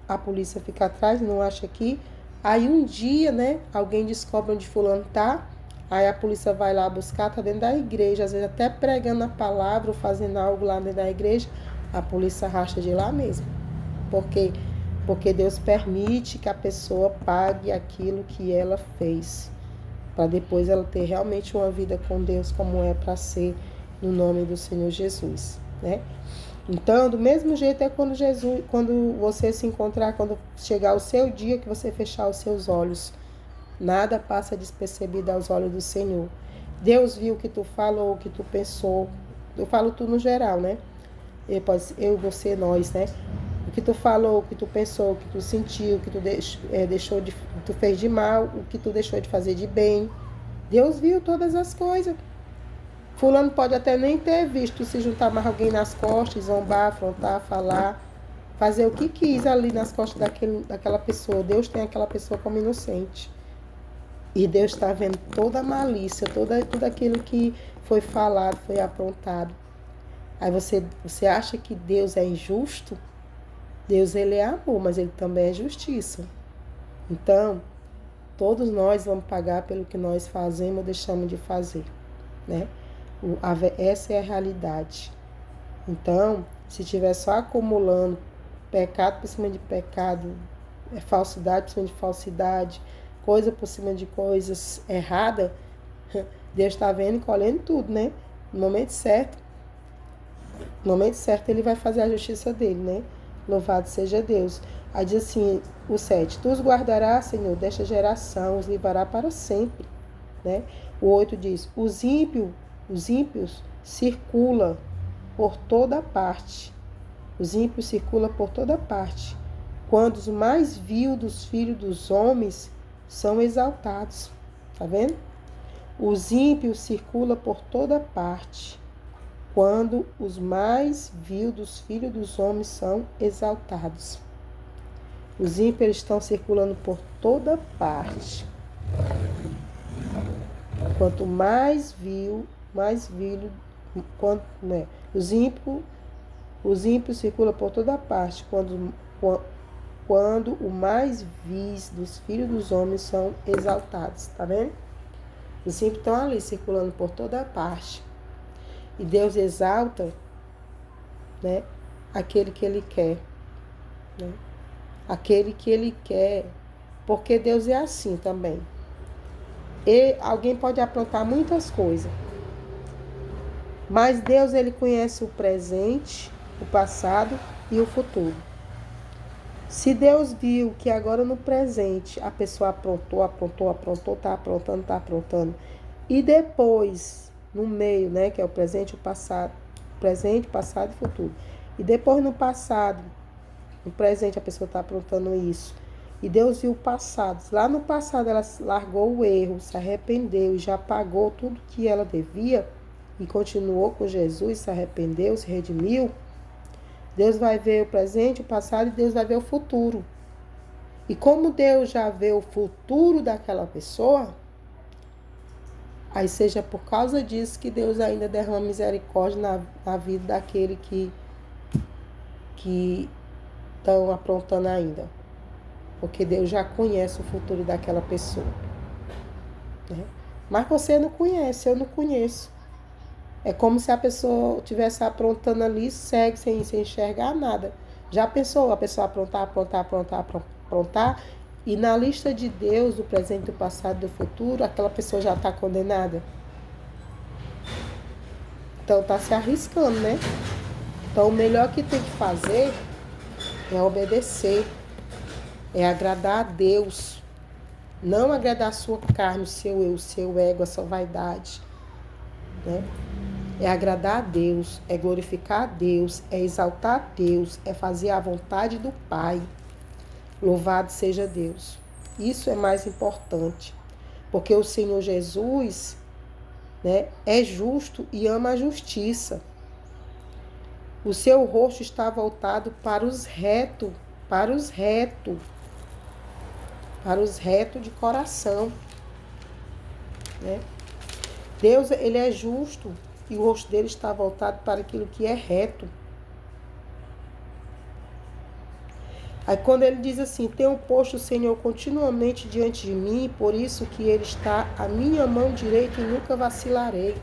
a polícia fica atrás, não acha aqui, aí um dia, né, alguém descobre onde fulano tá, aí a polícia vai lá buscar, tá dentro da igreja, às vezes até pregando a palavra ou fazendo algo lá dentro da igreja, a polícia racha de lá mesmo. Por quê? Porque Deus permite que a pessoa pague aquilo que ela fez, para depois ela ter realmente uma vida com Deus como é para ser, no nome do Senhor Jesus, né? Então, do mesmo jeito é quando você se encontrar, quando chegar o seu dia que você fechar os seus olhos, nada passa despercebido aos olhos do Senhor. Deus viu o que tu falou, o que tu pensou. Eu falo tudo no geral, né? Eu, você, nós, né? O que tu falou, o que tu pensou, o que tu sentiu, o que tu tu fez de mal, o que tu deixou de fazer de bem. Deus viu todas as coisas. Fulano pode até nem ter visto se juntar mais alguém nas costas, zombar, afrontar, falar, fazer o que quis ali nas costas daquela pessoa. Deus tem aquela pessoa como inocente. E Deus está vendo toda a malícia, tudo aquilo que foi falado, foi aprontado. Aí você acha que Deus é injusto? Deus, ele é amor, mas ele também é justiça. Então, todos nós vamos pagar pelo que nós fazemos ou deixamos de fazer, né? Essa é a realidade. Então, se estiver só acumulando pecado por cima de pecado, falsidade por cima de falsidade, coisa por cima de coisas erradas, Deus está vendo e colhendo tudo, né? No momento certo, ele vai fazer a justiça dele, né? Louvado seja Deus. Aí diz assim, o 7, tu os guardarás, Senhor, desta geração, os livrará para sempre, né? O 8 diz, os ímpios circulam por toda parte. Os ímpios circulam por toda parte. Quando os mais vil dos filhos dos homens são exaltados. Tá vendo? Os ímpios circulam por toda parte. Quando os mais vil dos filhos dos homens são exaltados. Os ímpios estão circulando por toda parte. Quanto mais vil, né? Os ímpios circulam por toda parte, quando o mais vis dos filhos dos homens são exaltados, tá vendo? Os ímpios estão ali circulando por toda parte. E Deus exalta, né, aquele que Ele quer, né? Aquele que Ele quer, porque Deus é assim também. E alguém pode aprontar muitas coisas, mas Deus, ele conhece o presente, o passado e o futuro. Se Deus viu que agora no presente a pessoa aprontou, tá aprontando, e depois, no meio, né, que é o presente, o passado, passado e futuro, e depois no passado, no presente a pessoa está aprontando isso, e Deus viu o passado, lá no passado ela largou o erro, se arrependeu e já pagou tudo que ela devia, e continuou com Jesus, se arrependeu, se redimiu, Deus vai ver o presente, o passado, e Deus vai ver o futuro. E como Deus já vê o futuro daquela pessoa, aí seja por causa disso que Deus ainda derrama misericórdia na vida daquele que estão aprontando ainda. Porque Deus já conhece o futuro daquela pessoa, né? Mas você não conhece, eu não conheço. É como se a pessoa estivesse aprontando ali, segue sem enxergar nada. Já pensou a pessoa aprontar, e na lista de Deus, do presente, do passado, do futuro, aquela pessoa já está condenada? Então está se arriscando, né? Então o melhor que tem que fazer é obedecer, é agradar a Deus. Não agradar a sua carne, o seu eu, o seu ego, a sua vaidade, né? É agradar a Deus, é glorificar a Deus, é exaltar a Deus, é fazer a vontade do Pai. Louvado seja Deus. Isso é mais importante. Porque o Senhor Jesus, né, é justo e ama a justiça. O seu rosto está voltado para os retos, para os retos, para os retos de coração, né? Deus, ele é justo e o rosto dele está voltado para aquilo que é reto. Aí quando ele diz assim, tenho posto o Senhor continuamente diante de mim, por isso que ele está à minha mão direita e nunca vacilarei.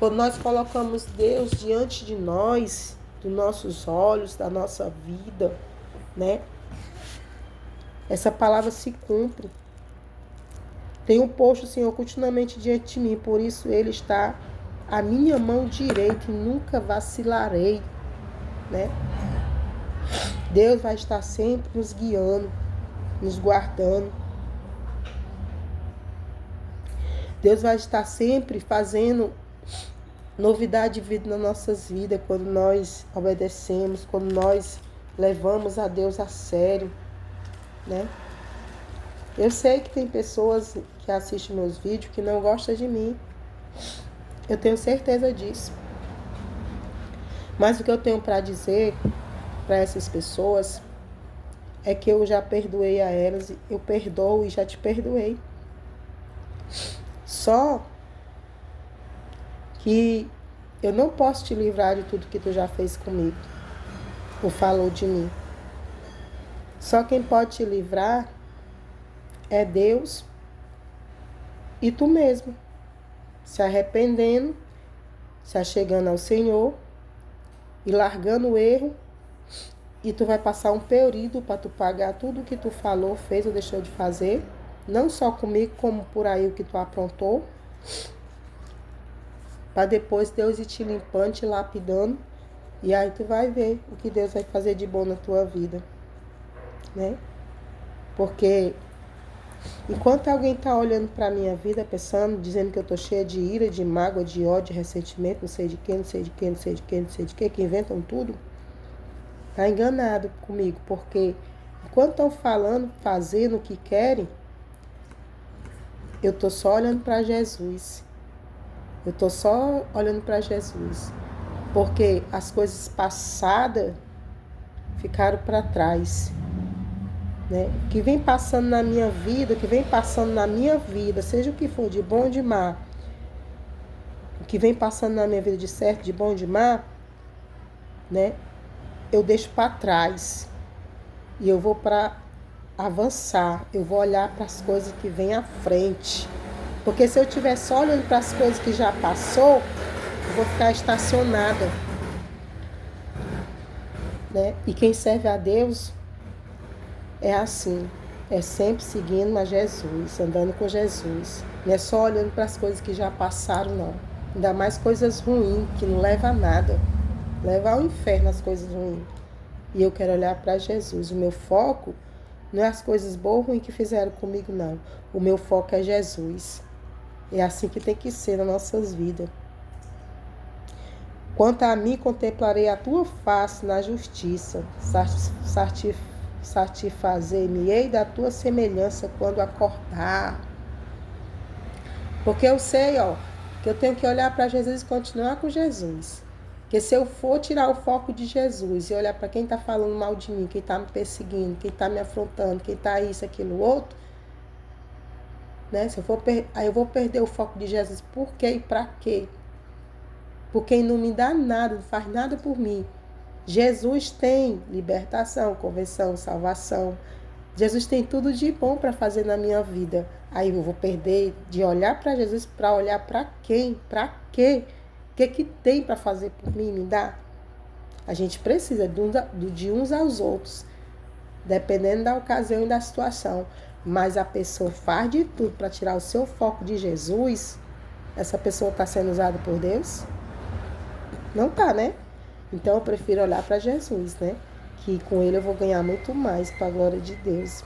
Quando nós colocamos Deus diante de nós, dos nossos olhos, da nossa vida, né? Essa palavra se cumpre. Tenho posto o Senhor continuamente diante de mim, por isso ele está à minha mão direita e nunca vacilarei, né? Deus vai estar sempre nos guiando, nos guardando. Deus vai estar sempre fazendo novidade de vida nas nossas vidas, quando nós obedecemos, quando nós levamos a Deus a sério, né? Eu sei que tem pessoas que assistem meus vídeos que não gostam de mim. Eu tenho certeza disso. Mas o que eu tenho para dizer para essas pessoas é que eu já perdoei a elas, eu perdoo e já te perdoei. Só que eu não posso te livrar de tudo que tu já fez comigo ou falou de mim. Só quem pode te livrar é Deus e tu mesmo, se arrependendo, se achegando ao Senhor e largando o erro. E tu vai passar um período para tu pagar tudo o que tu falou, fez ou deixou de fazer. Não só comigo, como por aí o que tu aprontou. Para depois Deus ir te limpando, te lapidando. E aí tu vai ver o que Deus vai fazer de bom na tua vida, né? Porque enquanto alguém tá olhando para minha vida, pensando, dizendo que eu tô cheia de ira, de mágoa, de ódio, de ressentimento, não sei de quem, não sei de quem, não sei de quem, não sei de quem, que inventam tudo, tá enganado comigo, porque enquanto estão falando, fazendo o que querem, eu tô só olhando para Jesus. Eu tô só olhando para Jesus. Porque as coisas passadas ficaram para trás, né? O que vem passando na minha vida, seja o que for, de bom ou de má, o que vem passando na minha vida de certo, de bom ou de má, né? Eu deixo para trás. E eu vou para avançar. Eu vou olhar para as coisas que vêm à frente. Porque se eu estiver só olhando para as coisas que já passou, eu vou ficar estacionada, né? E quem serve a Deus é assim. É sempre seguindo a Jesus, andando com Jesus. Não é só olhando para as coisas que já passaram, não. Ainda mais coisas ruins, que não leva a nada. Leva ao inferno as coisas ruins. E eu quero olhar para Jesus. O meu foco não é as coisas boas ou ruins que fizeram comigo, não. O meu foco é Jesus. É assim que tem que ser nas nossas vidas. Quanto a mim, contemplarei a tua face na justiça. Satisfazer-me-ei da tua semelhança quando acordar. Porque eu sei, que eu tenho que olhar para Jesus e continuar com Jesus. Porque se eu for tirar o foco de Jesus e olhar para quem está falando mal de mim, quem está me perseguindo, quem está me afrontando, quem está isso, aquilo, outro, né? Aí eu vou perder o foco de Jesus. Por quê e para quê? Por quem não me dá nada, não faz nada por mim. Jesus tem libertação, conversão, salvação. Jesus tem tudo de bom para fazer na minha vida. Aí eu vou perder de olhar para Jesus para olhar para quem? Para quê? O que tem para fazer por mim, me dá? A gente precisa de uns aos outros, dependendo da ocasião e da situação. Mas a pessoa faz de tudo para tirar o seu foco de Jesus. Essa pessoa está sendo usada por Deus? Não está, né? Então eu prefiro olhar para Jesus, né? Que com ele eu vou ganhar muito mais para a glória de Deus.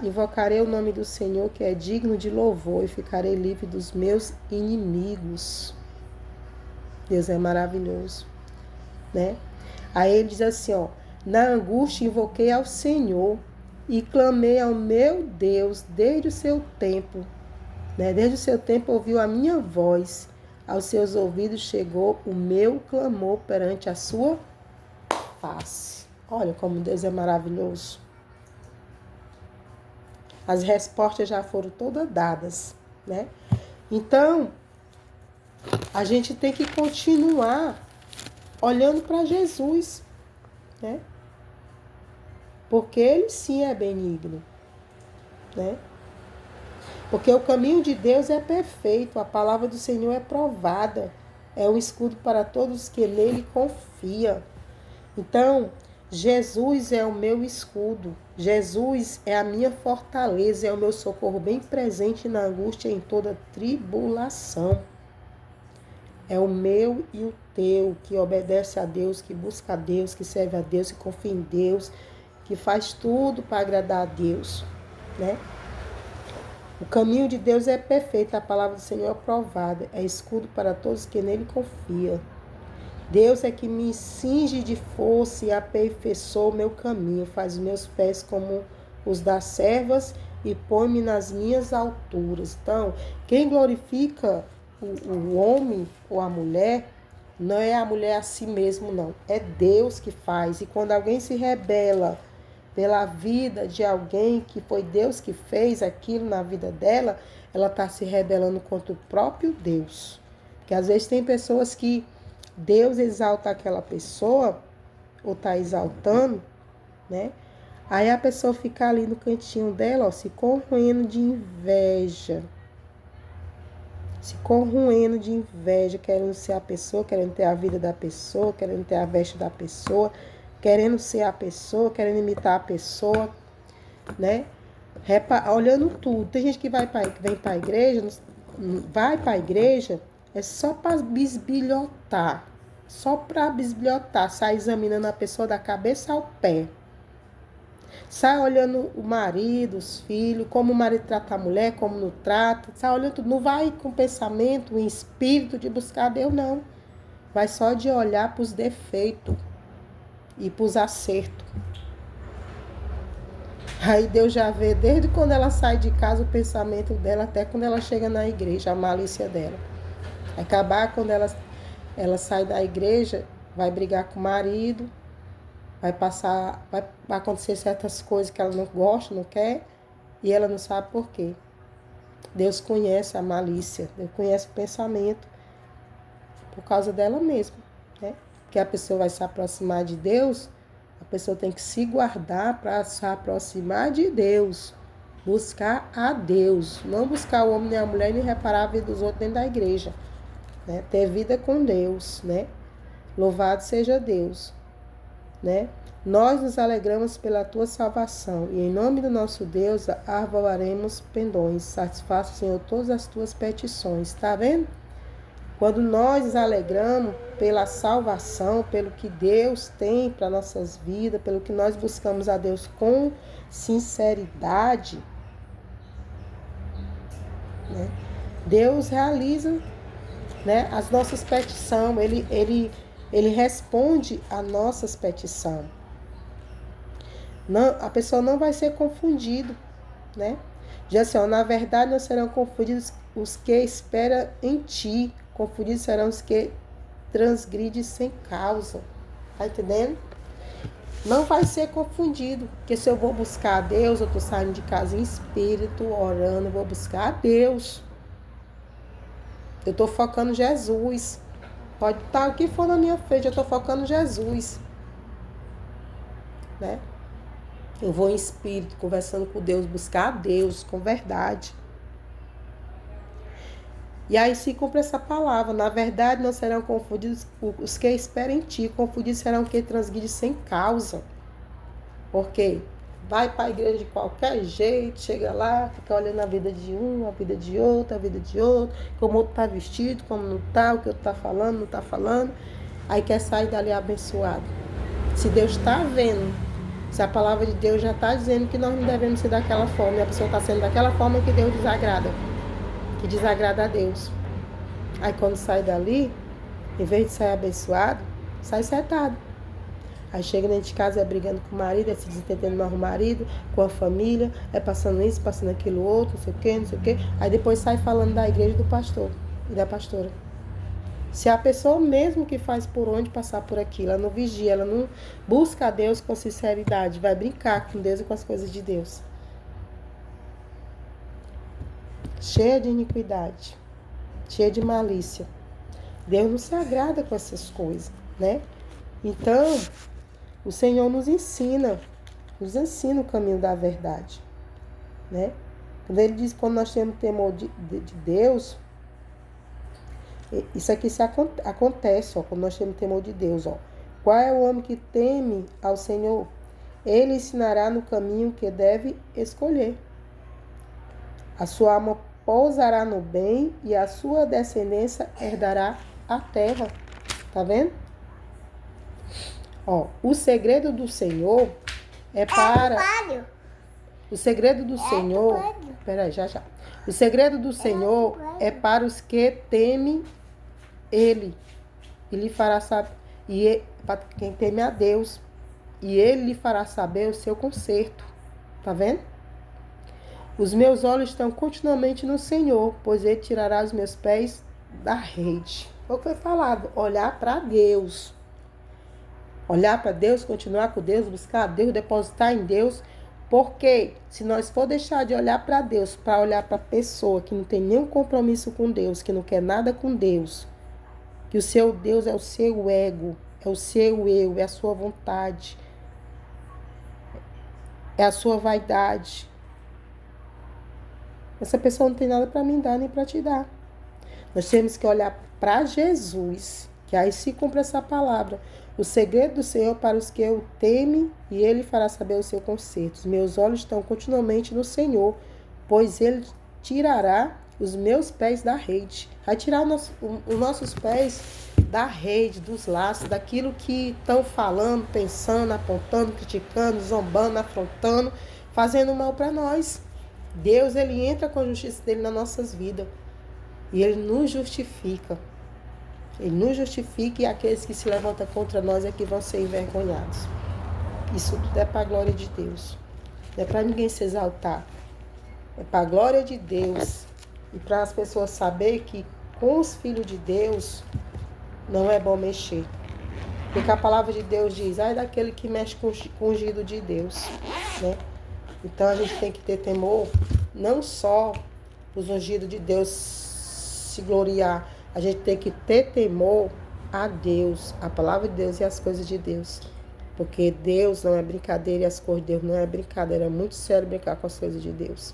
Invocarei o nome do Senhor, que é digno de louvor, e ficarei livre dos meus inimigos. Deus é maravilhoso, né? Aí ele diz assim, na angústia invoquei ao Senhor, e clamei ao meu Deus desde o seu tempo, né? Desde o seu tempo ouviu a minha voz, aos seus ouvidos chegou o meu clamor perante a sua face. Olha como Deus é maravilhoso. As respostas já foram todas dadas, né? Então, a gente tem que continuar olhando para Jesus, né? Porque ele sim é benigno, né? Porque o caminho de Deus é perfeito, a palavra do Senhor é provada, é um escudo para todos que nele confiam. Então, Jesus é o meu escudo, Jesus é a minha fortaleza, é o meu socorro bem presente na angústia e em toda tribulação. É o meu e o teu, que obedece a Deus, que busca a Deus, que serve a Deus, que confia em Deus, que faz tudo para agradar a Deus, né? O caminho de Deus é perfeito, a palavra do Senhor é provada, é escudo para todos que nele confiam. Deus é que me cinge de força e aperfeiçoa o meu caminho, faz os meus pés como os das servas e põe-me nas minhas alturas. Então, quem glorifica o homem ou a mulher, não é a mulher a si mesmo, não. É Deus que faz. E quando alguém se rebela pela vida de alguém que foi Deus que fez aquilo na vida dela, ela está se rebelando contra o próprio Deus. Porque às vezes tem pessoas que Deus exalta aquela pessoa, ou está exaltando, né? Aí a pessoa fica ali no cantinho dela, ó, se corroendo de inveja. Se corroendo de inveja, querendo ser a pessoa, querendo ter a vida da pessoa, querendo ter a veste da pessoa, querendo ser a pessoa, querendo imitar a pessoa, né? Olhando tudo. Tem gente que vem para a igreja, vai para a igreja, é só para bisbilhotar. Só para bisbilhotar, sai examinando a pessoa da cabeça ao pé. Sai olhando o marido, os filhos, como o marido trata a mulher, como não trata. Sai olhando tudo. Não vai com pensamento, o espírito de buscar Deus, não. Vai só de olhar para os defeitos e para os acertos. Aí Deus já vê desde quando ela sai de casa o pensamento dela até quando ela chega na igreja, a malícia dela. Acabar quando ela sai da igreja, vai brigar com o marido, vai acontecer certas coisas que ela não gosta, não quer, e ela não sabe por quê. Deus conhece a malícia, Deus conhece o pensamento por causa dela mesma, né? Porque a pessoa vai se aproximar de Deus, a pessoa tem que se guardar para se aproximar de Deus, buscar a Deus, não buscar o homem nem a mulher, nem reparar a vida dos outros dentro da igreja, né? Ter vida com Deus, né? Louvado seja Deus, né? Nós nos alegramos pela tua salvação e em nome do nosso Deus arvoaremos pendões. Satisfaça, Senhor, todas as tuas petições. Tá vendo? Quando nós nos alegramos pela salvação, pelo que Deus tem para nossas vidas, pelo que nós buscamos a Deus com sinceridade, né? Deus realiza, né, as nossas petições, ele responde a nossas petições. Não, a pessoa não vai ser confundida, né? Já assim, na verdade não serão confundidos os que esperam em ti, confundidos serão os que transgridem sem causa. Tá entendendo? Não vai ser confundido, porque se eu vou buscar a Deus, eu estou saindo de casa em espírito, orando, eu vou buscar a Deus. Eu estou focando em Jesus. Pode estar o que for na minha frente, eu estou focando em Jesus, né? Eu vou em espírito, conversando com Deus, buscar a Deus com verdade. E aí se cumpre essa palavra. Na verdade, não serão confundidos os que esperam em ti. Confundidos serão os que transgridem sem causa. Porque vai para a igreja de qualquer jeito, chega lá, fica olhando a vida de um, a vida de outro, a vida de outro, como o outro está vestido, como não está, o que o outro está falando, não está falando. Aí quer sair dali abençoado. Se Deus está vendo, se a palavra de Deus já está dizendo que nós não devemos ser daquela forma, e a pessoa está sendo daquela forma que Deus desagrada, que desagrada a Deus. Aí quando sai dali, em vez de sair abençoado, sai setado. Aí chega dentro de casa, é brigando com o marido, é se desentendendo mais com o marido, com a família, é passando isso, passando aquilo outro, não sei o quê, não sei o quê. Aí depois sai falando da igreja do pastor e da pastora. Se a pessoa mesmo que faz por onde passar por aquilo, ela não vigia, ela não busca a Deus com sinceridade, vai brincar com Deus e com as coisas de Deus. Cheia de iniquidade, cheia de malícia. Deus não se agrada com essas coisas, né? Então, o Senhor nos ensina o caminho da verdade, né? Quando ele diz que quando nós temos temor de Deus, isso aqui acontece, ó, quando nós temos temor de Deus, ó. Qual é o homem que teme ao Senhor? Ele ensinará no caminho que deve escolher. A sua alma pousará no bem e a sua descendência herdará a terra. Tá vendo? Ó, o segredo do Senhor é para... O segredo do Senhor... Peraí, já. O segredo do Senhor é para os que temem Ele. Ele fará saber... para quem teme a Deus. E Ele lhe fará saber o seu conserto. Tá vendo? Os meus olhos estão continuamente no Senhor, pois Ele tirará os meus pés da rede. Foi o que foi falado. Olhar para Deus. Olhar para Deus, continuar com Deus, buscar a Deus, depositar em Deus. Porque se nós for deixar de olhar para Deus, para olhar para a pessoa que não tem nenhum compromisso com Deus, que não quer nada com Deus, que o seu Deus é o seu ego, é o seu eu, é a sua vontade, é a sua vaidade. Essa pessoa não tem nada para mim dar nem para te dar. Nós temos que olhar para Jesus, que aí se cumpre essa palavra. O segredo do Senhor para os que o temem, e Ele fará saber o seu conserto. Os meus olhos estão continuamente no Senhor, pois Ele tirará os meus pés da rede. Vai tirar os nossos pés da rede, dos laços, daquilo que estão falando, pensando, apontando, criticando, zombando, afrontando, fazendo mal para nós. Deus, Ele entra com a justiça dele nas nossas vidas. E Ele nos justifica. Ele nos justifica e aqueles que se levantam contra nós é que vão ser envergonhados. Isso tudo é para a glória de Deus. Não é para ninguém se exaltar. É para a glória de Deus. E para as pessoas saberem que com os filhos de Deus não é bom mexer. Porque a palavra de Deus diz, ai daquele que mexe com o ungido de Deus, né? Então a gente tem que ter temor, não só os ungidos de Deus se gloriar, a gente tem que ter temor a Deus, a palavra de Deus e as coisas de Deus. Porque Deus não é brincadeira e as coisas de Deus não é brincadeira. É muito sério brincar com as coisas de Deus.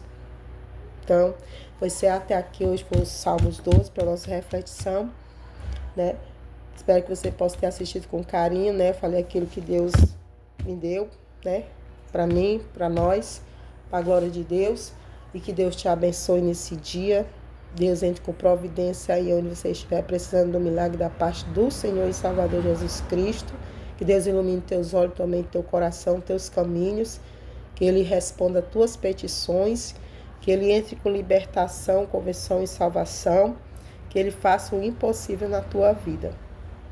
Então, foi ser até aqui hoje com os Salmos 12 para a nossa reflexão, né? Espero que você possa ter assistido com carinho, né? Eu falei aquilo que Deus me deu, né? Para mim, para nós, para a glória de Deus. E que Deus te abençoe nesse dia. Deus entre com providência aí onde você estiver precisando do milagre da parte do Senhor e Salvador Jesus Cristo. Que Deus ilumine teus olhos, também teu coração, teus caminhos. Que Ele responda as tuas petições. Que Ele entre com libertação, conversão e salvação. Que Ele faça o impossível na tua vida.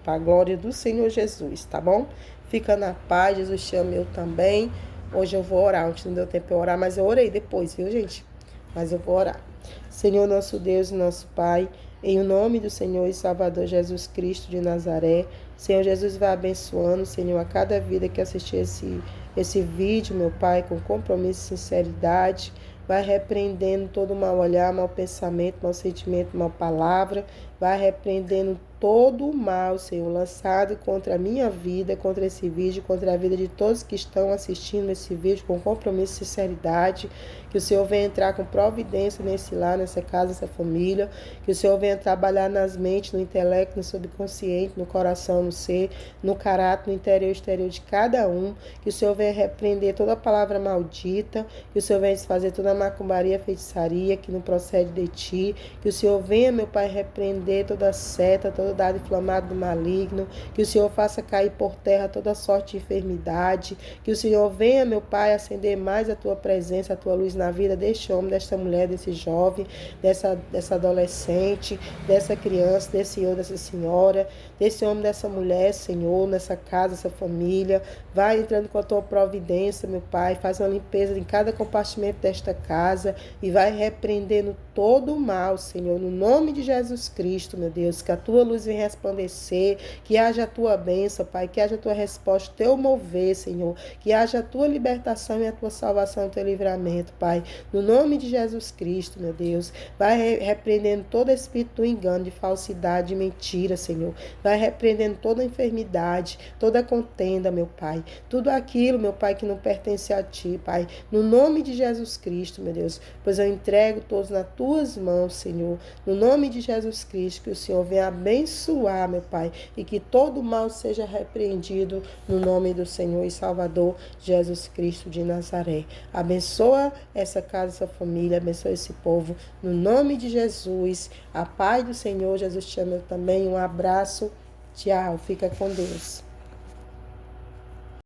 Para a glória do Senhor Jesus, tá bom? Fica na paz, Jesus te ama, eu também. Hoje eu vou orar, ontem não deu tempo de orar, mas eu orei depois, viu, gente? Mas eu vou orar. Senhor, nosso Deus e nosso Pai, em o nome do Senhor e Salvador Jesus Cristo de Nazaré, Senhor Jesus vai abençoando, Senhor, a cada vida que assistir esse vídeo, meu Pai, com compromisso e sinceridade, vai repreendendo todo mau olhar, mau pensamento, mau sentimento, mau palavra, vai repreendendo todo o mal, Senhor, lançado contra a minha vida, contra esse vídeo, contra a vida de todos que estão assistindo esse vídeo com compromisso e sinceridade, que o Senhor venha entrar com providência nesse lar, nessa casa, nessa família, que o Senhor venha trabalhar nas mentes, no intelecto, no subconsciente, no coração, no ser, no caráter, no interior e exterior de cada um, que o Senhor venha repreender toda palavra maldita, que o Senhor venha desfazer toda macumbaria, feitiçaria que não procede de Ti, que o Senhor venha, meu Pai, repreender repreender toda seta, todo dado inflamado do maligno, que o Senhor faça cair por terra toda sorte de enfermidade, que o Senhor venha, meu Pai, acender mais a tua presença, a tua luz na vida deste homem, desta mulher, desse jovem, dessa adolescente, dessa criança, desse senhor, dessa senhora, desse homem, dessa mulher, Senhor, nessa casa, essa família. Vai entrando com a tua providência, meu Pai, faz uma limpeza em cada compartimento desta casa e vai repreendendo todo o mal, Senhor, no nome de Jesus Cristo, meu Deus, que a tua luz venha resplandecer, que haja a tua bênção, Pai, que haja a tua resposta, o teu mover, Senhor, que haja a tua libertação e a tua salvação e o teu livramento, Pai, no nome de Jesus Cristo, meu Deus, vai repreendendo todo espírito do engano, de falsidade, de mentira, Senhor, vai repreendendo toda enfermidade, toda contenda, meu Pai, tudo aquilo, meu Pai, que não pertence a Ti, Pai, no nome de Jesus Cristo, meu Deus, pois eu entrego todos nas Tuas mãos, Senhor, no nome de Jesus Cristo, que o Senhor venha abençoar, meu Pai, e que todo mal seja repreendido no nome do Senhor e Salvador Jesus Cristo de Nazaré. Abençoa essa casa, essa família, abençoa esse povo, no nome de Jesus. A paz do Senhor Jesus te ama também. Um abraço. Tchau. Fica com Deus.